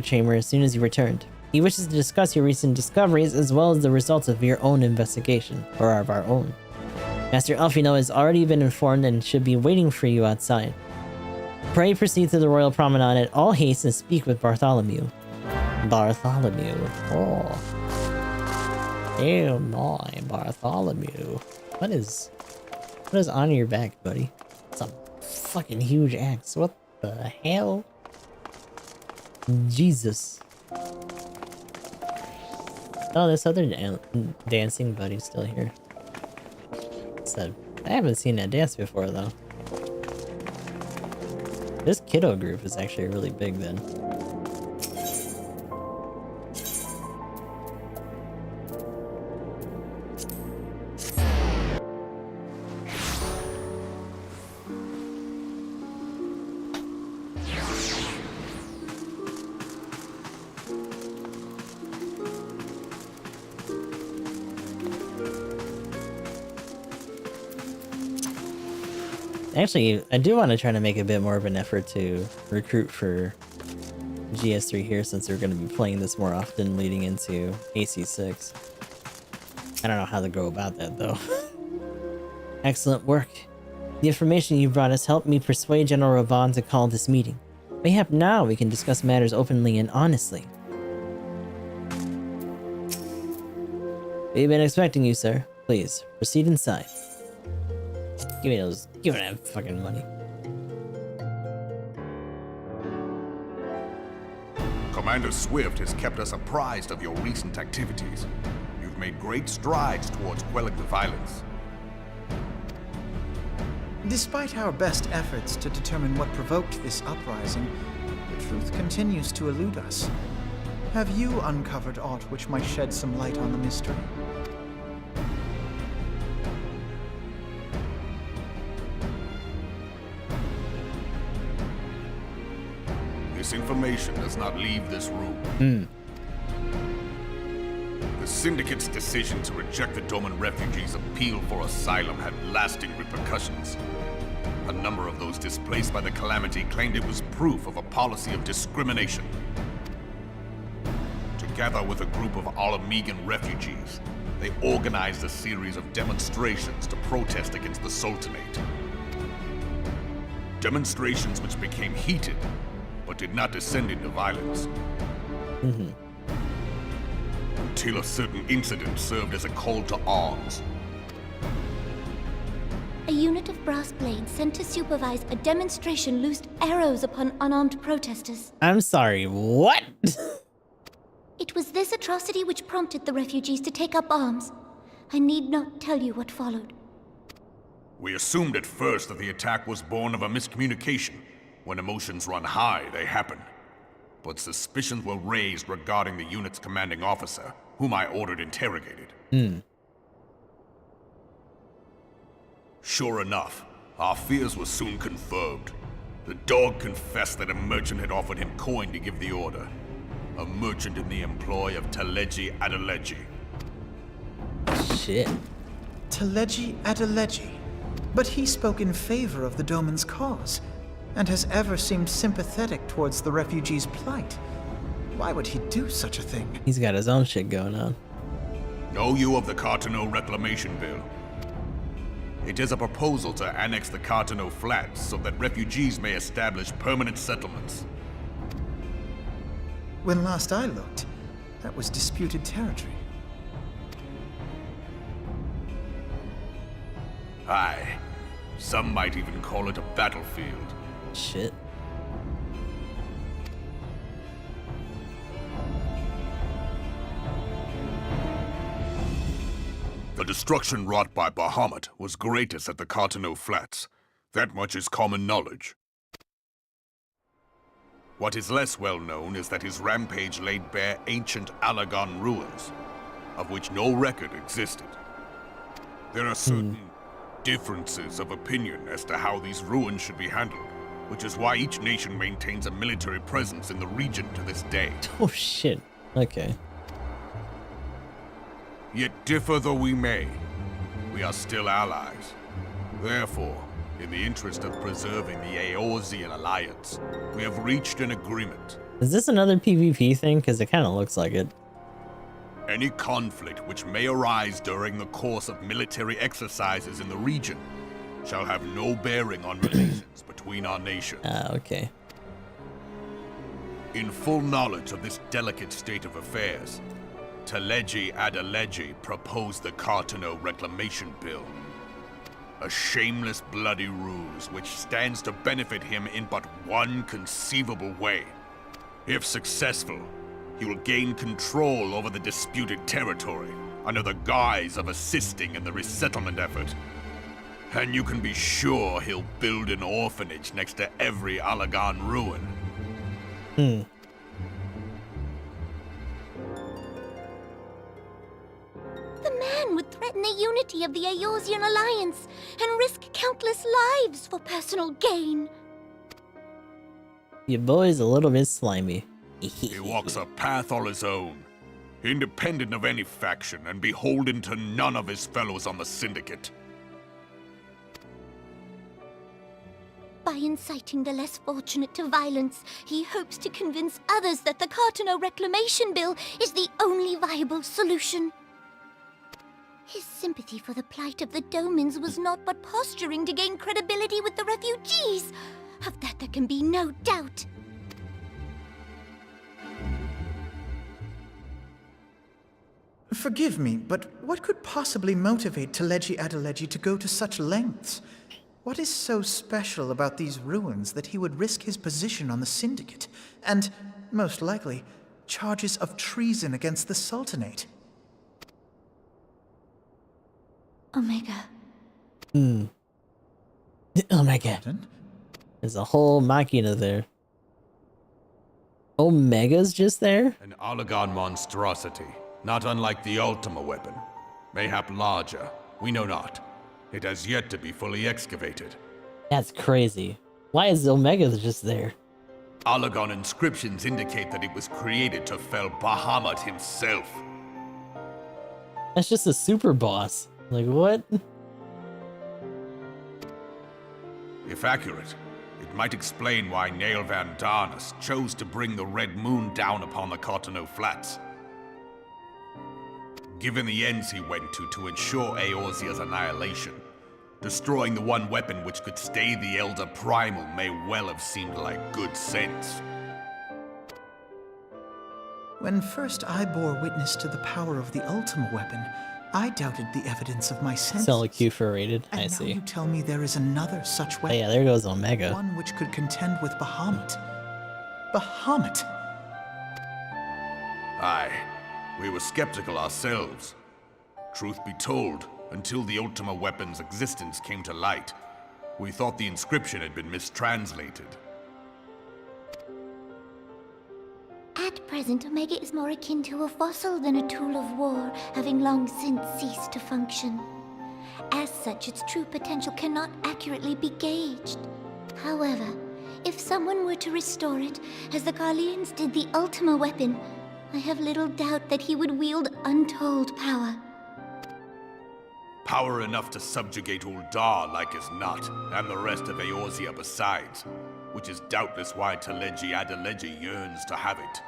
chamber as soon as you returned. He wishes to discuss your recent discoveries as well as the results of your own investigation, or of our own. Master Elfino has already been informed and should be waiting for you outside. Pray proceed to the Royal Promenade at all haste and speak with Bartholomew. Bartholomew. Oh. Oh my, Bartholomew. What is on your back, buddy? It's a fucking huge axe. What the hell? Jesus. Oh, this other dancing buddy's still here. So, I haven't seen that dance before, though. This kiddo group is actually really big, then. Actually, I do want to try to make a bit more of an effort to recruit for GS3 here, since we're going to be playing this more often leading into AC6. I don't know how to go about that, though. Excellent work. The information you brought us helped me persuade General Ravan to call this meeting. Mayhap now we can discuss matters openly and honestly. We've been expecting you, sir. Please, proceed inside. Give me that fucking money. Commander Swift has kept us apprised of your recent activities. You've made great strides towards quelling the violence. Despite our best efforts to determine what provoked this uprising, the truth continues to elude us. Have you uncovered aught which might shed some light on the mystery? This information does not leave this room. The Syndicate's decision to reject the Doman refugees' appeal for asylum had lasting repercussions. A number of those displaced by the calamity claimed it was proof of a policy of discrimination. Together with a group of Alamegan refugees, they organized a series of demonstrations to protest against the Sultanate. Demonstrations which became heated, but did not descend into violence. Until a certain incident served as a call to arms. A unit of brass blades sent to supervise a demonstration loosed arrows upon unarmed protesters. I'm sorry, what? It was this atrocity which prompted the refugees to take up arms. I need not tell you what followed. We assumed at first that the attack was born of a miscommunication. When emotions run high, they happen. But suspicions were raised regarding the unit's commanding officer, whom I ordered interrogated. Sure enough, our fears were soon confirmed. The dog confessed that a merchant had offered him coin to give the order. A merchant in the employ of Teleji Adeleji. Shit. Teleji Adeleji. But he spoke in favor of the Doman's cause, and has ever seemed sympathetic towards the refugees' plight. Why would he do such a thing? He's got his own shit going on. Know you of the Cartano Reclamation Bill? It is a proposal to annex the Cartano Flats so that refugees may establish permanent settlements. When last I looked, that was disputed territory. Aye. Some might even call it a battlefield. Shit. The destruction wrought by Bahamut was greatest at the Cartano Flats. That much is common knowledge. What is less well known is that his rampage laid bare ancient Alagon ruins, of which no record existed. There are certain differences of opinion as to how these ruins should be handled, which is why each nation maintains a military presence in the region to this day. Oh shit. Okay. Yet differ though we may, we are still allies. Therefore, in the interest of preserving the Eorzean alliance, we have reached an agreement. Is this another PvP thing? Because it kind of looks like it. Any conflict which may arise during the course of military exercises in the region shall have no bearing on relations between our nations. Okay. In full knowledge of this delicate state of affairs, Teleji Adeleji proposed the Cartano Reclamation Bill. A shameless bloody ruse which stands to benefit him in but one conceivable way. If successful, he will gain control over the disputed territory under the guise of assisting in the resettlement effort. And you can be sure he'll build an orphanage next to every Alagon ruin. The man would threaten the unity of the Eorzean alliance and risk countless lives for personal gain. Your boy's a little bit slimy. He walks a path all his own, independent of any faction and beholden to none of his fellows on the Syndicate. By inciting the less fortunate to violence, he hopes to convince others that the Cartano Reclamation Bill is the only viable solution. His sympathy for the plight of the Domans was not but posturing to gain credibility with the refugees. Of that there can be no doubt. Forgive me, but what could possibly motivate Teleji Adeleji to go to such lengths? What is so special about these ruins that he would risk his position on the Syndicate, and, most likely, charges of treason against the Sultanate? Omega. Omega. There's a whole machina there. Omega's just there? An Oligon monstrosity, not unlike the Ultima weapon. Mayhap larger, we know not. It has yet to be fully excavated. That's crazy. Why is Omega just there? Oligon inscriptions indicate that it was created to fell Bahamut himself. That's just a super boss. Like, what? If accurate, it might explain why Nail Van Darnus chose to bring the Red Moon down upon the Cartano Flats. Given the ends he went to ensure Eorzea's annihilation, destroying the one weapon which could stay the Elder Primal may well have seemed like good sense. When first I bore witness to the power of the Ultima weapon, I doubted the evidence of my senses. Sell a Q for rated. And I now see. you tell me there is another such Oh weapon. yeah, there goes Omega. One which could contend with Bahamut. Bahamut! Aye, we were skeptical ourselves. Truth be told, until the Ultima weapon's existence came to light, we thought the inscription had been mistranslated. At present, Omega is more akin to a fossil than a tool of war, having long since ceased to function. As such, its true potential cannot accurately be gauged. However, if someone were to restore it, as the Garleans did the Ultima weapon, I have little doubt that he would wield untold power. Power enough to subjugate Uldar like as not, and the rest of Eorzea besides, which is doubtless why Teleji Adeleji yearns to have it.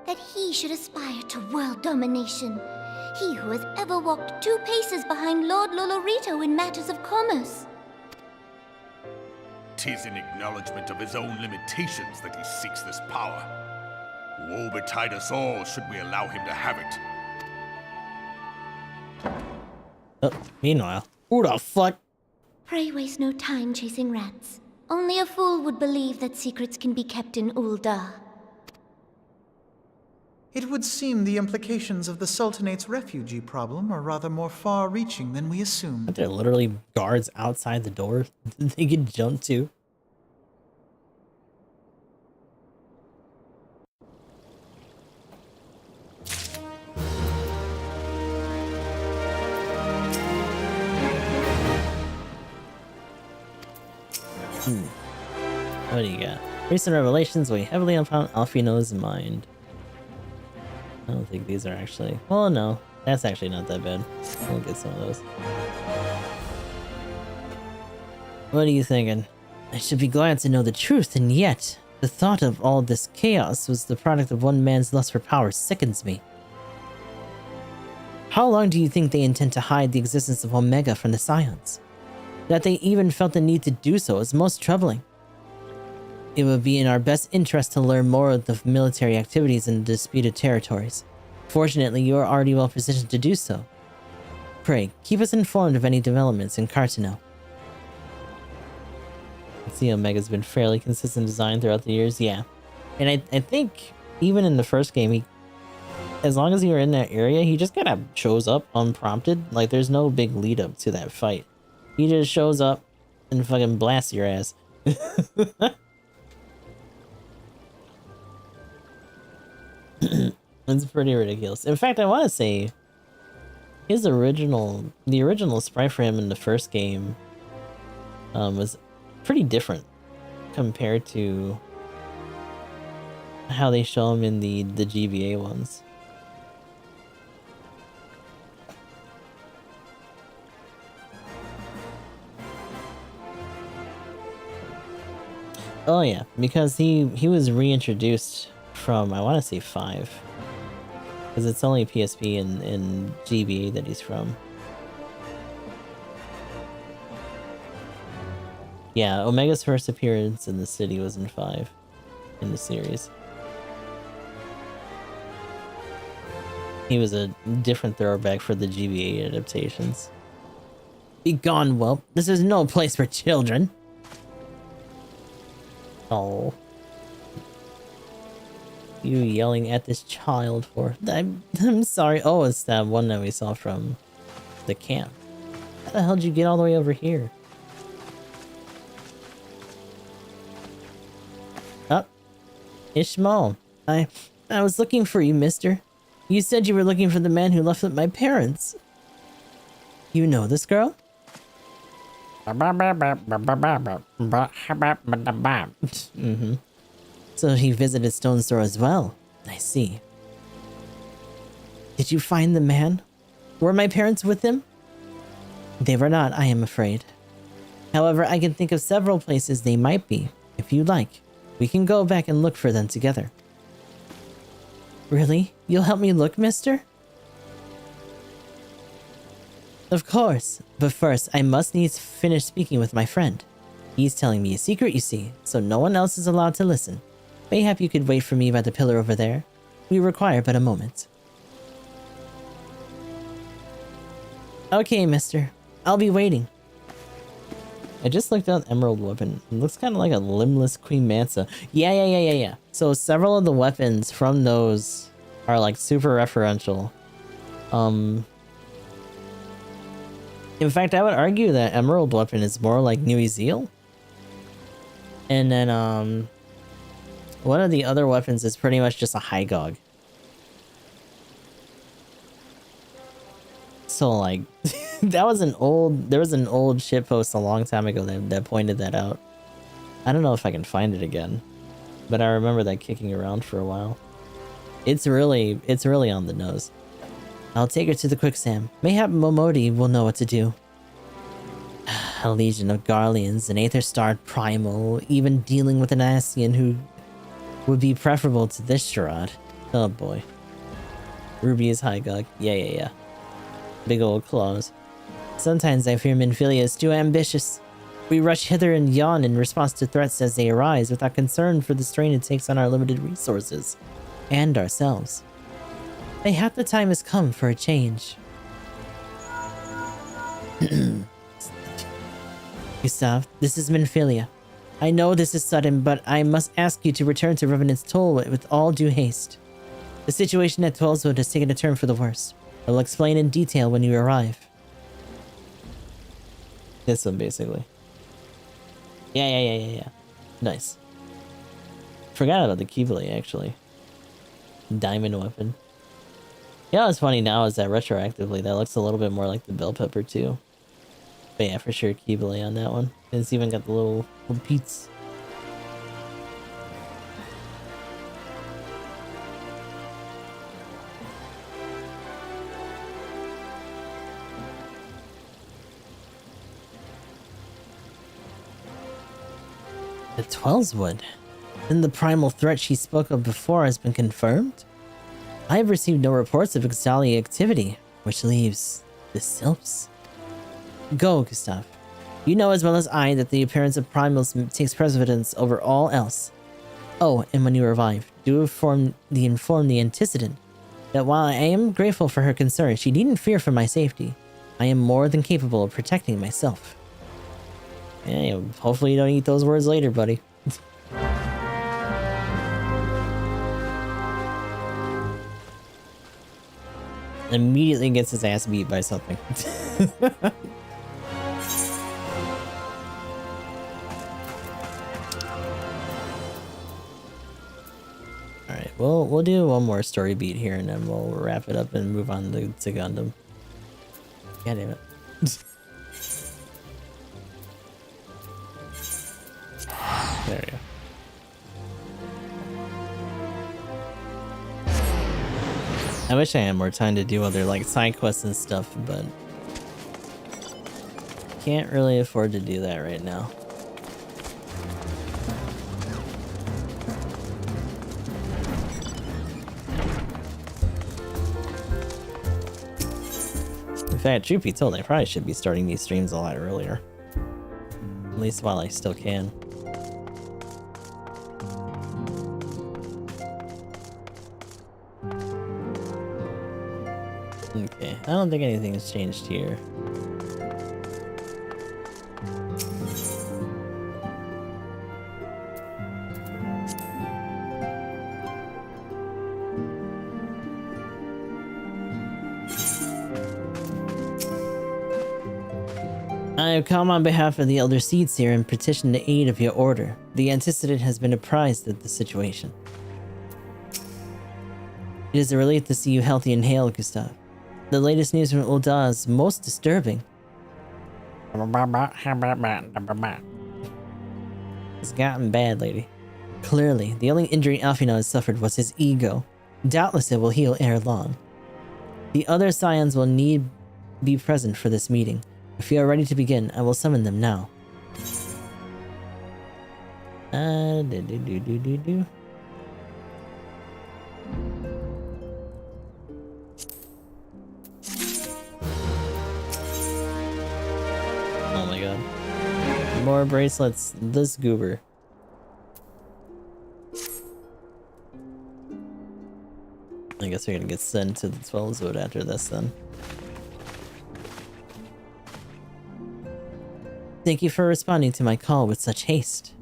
That he should aspire to world domination. He who has ever walked 2 paces behind Lord Lolorito in matters of commerce. 'Tis in acknowledgement of his own limitations that he seeks this power. Woe betide us all should we allow him to have it. Oh, meanwhile, who the fuck? Pray waste no time chasing rats. Only a fool would believe that secrets can be kept in Uldar. It would seem the implications of the Sultanate's refugee problem are rather more far-reaching than we assumed. There are literally guards outside the door they could jump to. What do you got? Recent revelations weigh heavily upon Alfino's mind. I don't think these are actually... Well, no. That's actually not that bad. We'll get some of those. What are you thinking? I should be glad to know the truth, and yet, the thought of all this chaos was the product of one man's lust for power sickens me. How long do you think they intend to hide the existence of Omega from the Scions? That they even felt the need to do so is most troubling. It would be in our best interest to learn more of the military activities in the disputed territories. Fortunately, you are already well positioned to do so. Pray, keep us informed of any developments in Cartano. You see, Omega's been fairly consistent design throughout the years, yeah. And I think even in the first game, he, as long as you were in that area, he just kind of shows up unprompted. Like, there's no big lead up to that fight. He just shows up and fucking blasts your ass. It's pretty ridiculous. In fact, I want to say the original sprite for him in the first game was pretty different compared to how they show him in the GBA ones. Oh yeah, because he was reintroduced from, I want to say 5. Because it's only PSP and GBA that he's from. Yeah, Omega's first appearance in the city was in 5 in the series. He was a different throwback for the GBA adaptations. Be gone, Welp. This is no place for children. Oh. You yelling at this child for... I'm sorry. Oh, it's that one that we saw from the camp. How the hell did you get all the way over here? Oh. Ishmael. I was looking for you, mister. You said you were looking for the man who left with my parents. You know this girl? Mm-hmm. So he visited Stone's Throw as well. I see. Did you find the man? Were my parents with him? They were not, I am afraid. However, I can think of several places they might be. If you like, we can go back and look for them together. Really? You'll help me look, mister? Of course, but first I must needs finish speaking with my friend. He's telling me a secret, you see, so no one else is allowed to listen. Mayhap you could wait for me by the pillar over there. We require but a moment. Okay, mister. I'll be waiting. I just looked at Emerald Weapon. It looks kind of like a limbless Queen Mansa. Yeah. So several of the weapons from those are like super referential. In fact, I would argue that Emerald Weapon is more like New Ezeel. And then, one of the other weapons is pretty much just a Hygog. So, like, there was an old shitpost a long time ago that pointed that out. I don't know if I can find it again, but I remember that kicking around for a while. It's really on the nose. I'll take her to the quicksand. Mayhap Momodi will know what to do. A legion of Garleans, an Aether-starred primal, even dealing with an Ascian who would be preferable to this charade. Oh boy. Ruby is Hygog. Yeah. Big old claws. Sometimes I fear Minfilia is too ambitious. We rush hither and yon in response to threats as they arise without concern for the strain it takes on our limited resources. And ourselves. Mayhap the time has come for a change. Gustav, this is Minfilia. I know this is sudden, but I must ask you to return to Revenant's Toll with all due haste. The situation at Twellswood has taken a turn for the worse. I will explain in detail when you arrive. This one, basically. Yeah. Nice. Forgot about the Keyblade, actually. Diamond weapon. Yeah, what's funny now is that retroactively, that looks a little bit more like the bell pepper, too. But yeah, for sure, Keyblade on that one. And it's even got the little peats. The Twellswood. Then the primal threat she spoke of before has been confirmed? I have received no reports of Ixali activity, which leaves the Sylphs. Go, Gustav. You know as well as I that the appearance of primals takes precedence over all else. Oh, and when you arrive, do inform the antecedent that while I am grateful for her concern, she needn't fear for my safety. I am more than capable of protecting myself. Yeah, hopefully you don't eat those words later, buddy. Immediately gets his ass beat by something. Alright, we'll do one more story beat here and then we'll wrap it up and move on to Gundam. God damn it. There we go. I wish I had more time to do other like side quests and stuff, but can't really afford to do that right now. In fact, truth be told, I probably should be starting these streams a lot earlier. At least while I still can. Okay, I don't think anything's changed here. I have come on behalf of the Elder Seeds here and petitioned the aid of your order. The Antecedent has been apprised of the situation. It is a relief to see you healthy and hale, Gustav. The latest news from Ul'dah is most disturbing. It's gotten bad, lady. Clearly, the only injury Alphinaud has suffered was his ego. Doubtless it will heal ere long. The other scions will need be present for this meeting. If you are ready to begin, I will summon them now. Oh my god. More bracelets, this goober. I guess we're gonna get sent to the 12 zone after this then. Thank you for responding to my call with such haste.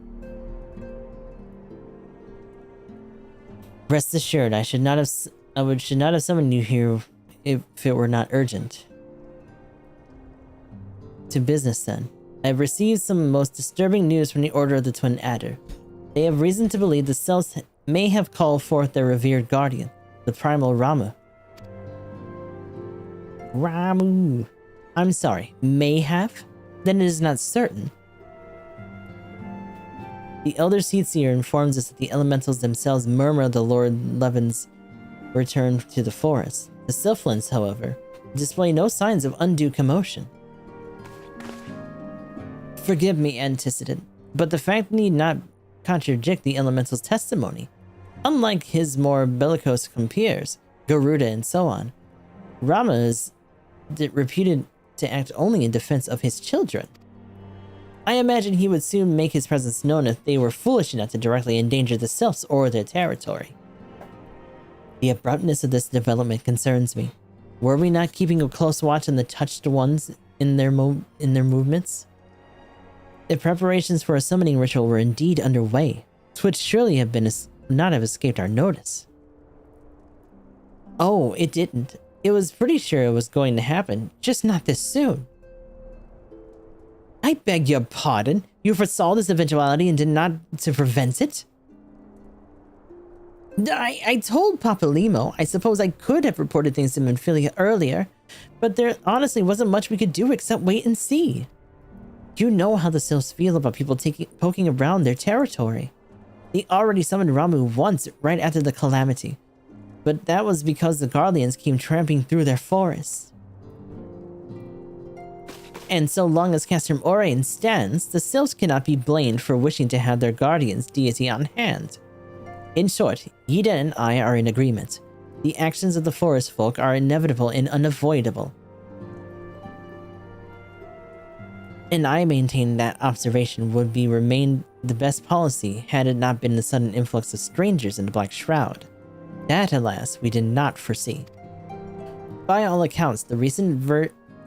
Rest assured, I should not have summoned you here if it were not urgent. To business then. I have received some most disturbing news from the Order of the Twin Adder. They have reason to believe the cells may have called forth their revered guardian, the primal Ramuh. Ramuh. I'm sorry, may have? Then it is not certain. The Elder Seedseer informs us that the elementals themselves murmur the Lord Levin's return to the forest. The Sylphlins, however, display no signs of undue commotion. Forgive me, Antecedent, but the fact need not contradict the elemental's testimony. Unlike his more bellicose compeers, Garuda and so on, Ramuh is reputed to act only in defense of his children. I imagine he would soon make his presence known if they were foolish enough to directly endanger the Sylphs or their territory. The abruptness of this development concerns me. Were we not keeping a close watch on the touched ones in their movements? If preparations for a summoning ritual were indeed underway, it would surely have been not have escaped our notice. Oh, it didn't. It was pretty sure it was going to happen, just not this soon. I beg your pardon? You foresaw this eventuality and did not to prevent it? I told Papa Limo I suppose I could have reported things to Minfilia earlier, but there honestly wasn't much we could do except wait and see. You know how the Sylphs feel about people poking around their territory. They already summoned Ramuh once right after the calamity, but that was because the Guardians came tramping through their forests. And so long as Castrum Orain stands, the Sylphs cannot be blamed for wishing to have their Guardian's deity on hand. In short, Yida and I are in agreement. The actions of the forest folk are inevitable and unavoidable. And I maintain that observation would be remained the best policy had it not been the sudden influx of strangers in the Black Shroud. That, alas, we did not foresee. By all accounts, the recent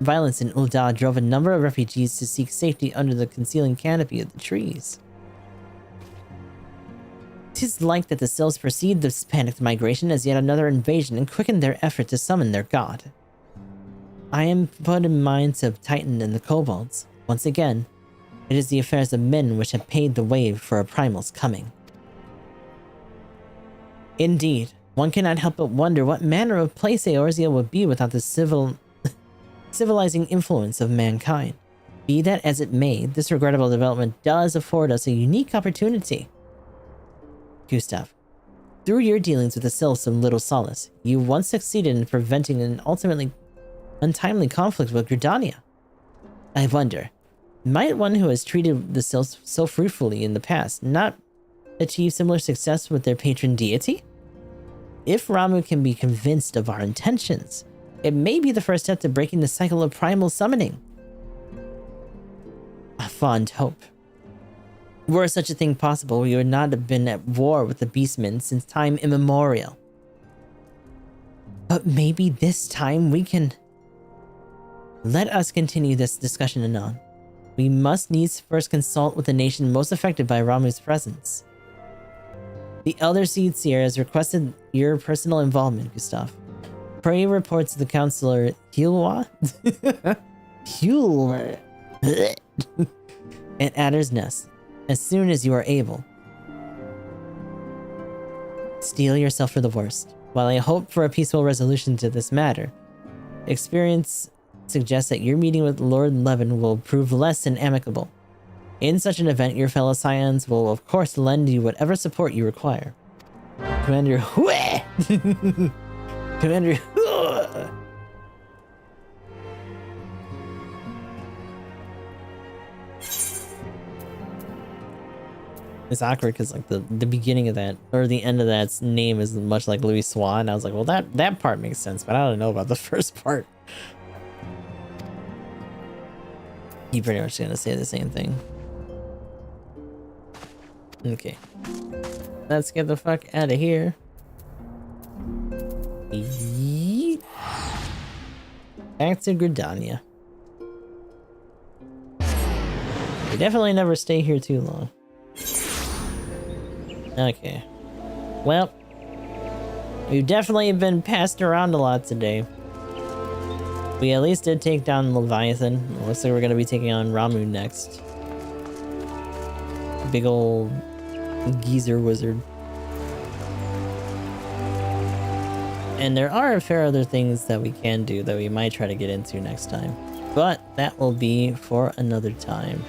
violence in Ul'dah drove a number of refugees to seek safety under the concealing canopy of the trees. 'Tis like that the Sylphs perceived this panicked migration as yet another invasion and quickened their effort to summon their god. I am put in mind of Titan and the Kobolds. Once again, it is the affairs of men which have paved the way for a primal's coming. Indeed, one cannot help but wonder what manner of place Eorzea would be without the civilizing influence of mankind. Be that as it may, this regrettable development does afford us a unique opportunity. Gustav, through your dealings with the Sylphs of Little Solace, you once succeeded in preventing an ultimately untimely conflict with Gridania. I wonder, might one who has treated the Sylphs so fruitfully in the past not achieve similar success with their patron deity? If Ramuh can be convinced of our intentions, It may be the first step to breaking the cycle of primal summoning. A fond hope. Were such a thing possible, we would not have been at war with the beastmen since time immemorial. But maybe this time we can... Let us continue this discussion anon. We must needs first consult with the nation most affected by Ramuh's presence. The Elder Seed Seer has requested your personal involvement, Gustav. Pray reports to the Counselor Hilwa? Hilwa. At Adder's Nest, as soon as you are able. Steel yourself for the worst. While I hope for a peaceful resolution to this matter, experience suggests that your meeting with Lord Levin will prove less than amicable. In such an event, your fellow Scions will of course lend you whatever support you require. Commander Hue! Commander Hue! It's awkward because like the beginning of that or the end of that's name is much like Louis Swan. I was like, well that part makes sense, but I don't know about the first part. He pretty much gonna say the same thing. Okay. Let's get the fuck out of here. Yeet. Back to Gridania. We definitely never stay here too long. Okay. Well, we've definitely been passed around a lot today. We at least did take down Leviathan. Looks like we're gonna be taking on Ramuh next. Big old geezer wizard. And there are a fair other things that we can do that we might try to get into next time. But that will be for another time.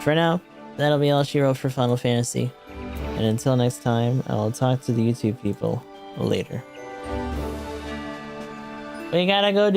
For now, that'll be all she wrote for Final Fantasy. And until next time, I will talk to the YouTube people later. We gotta go do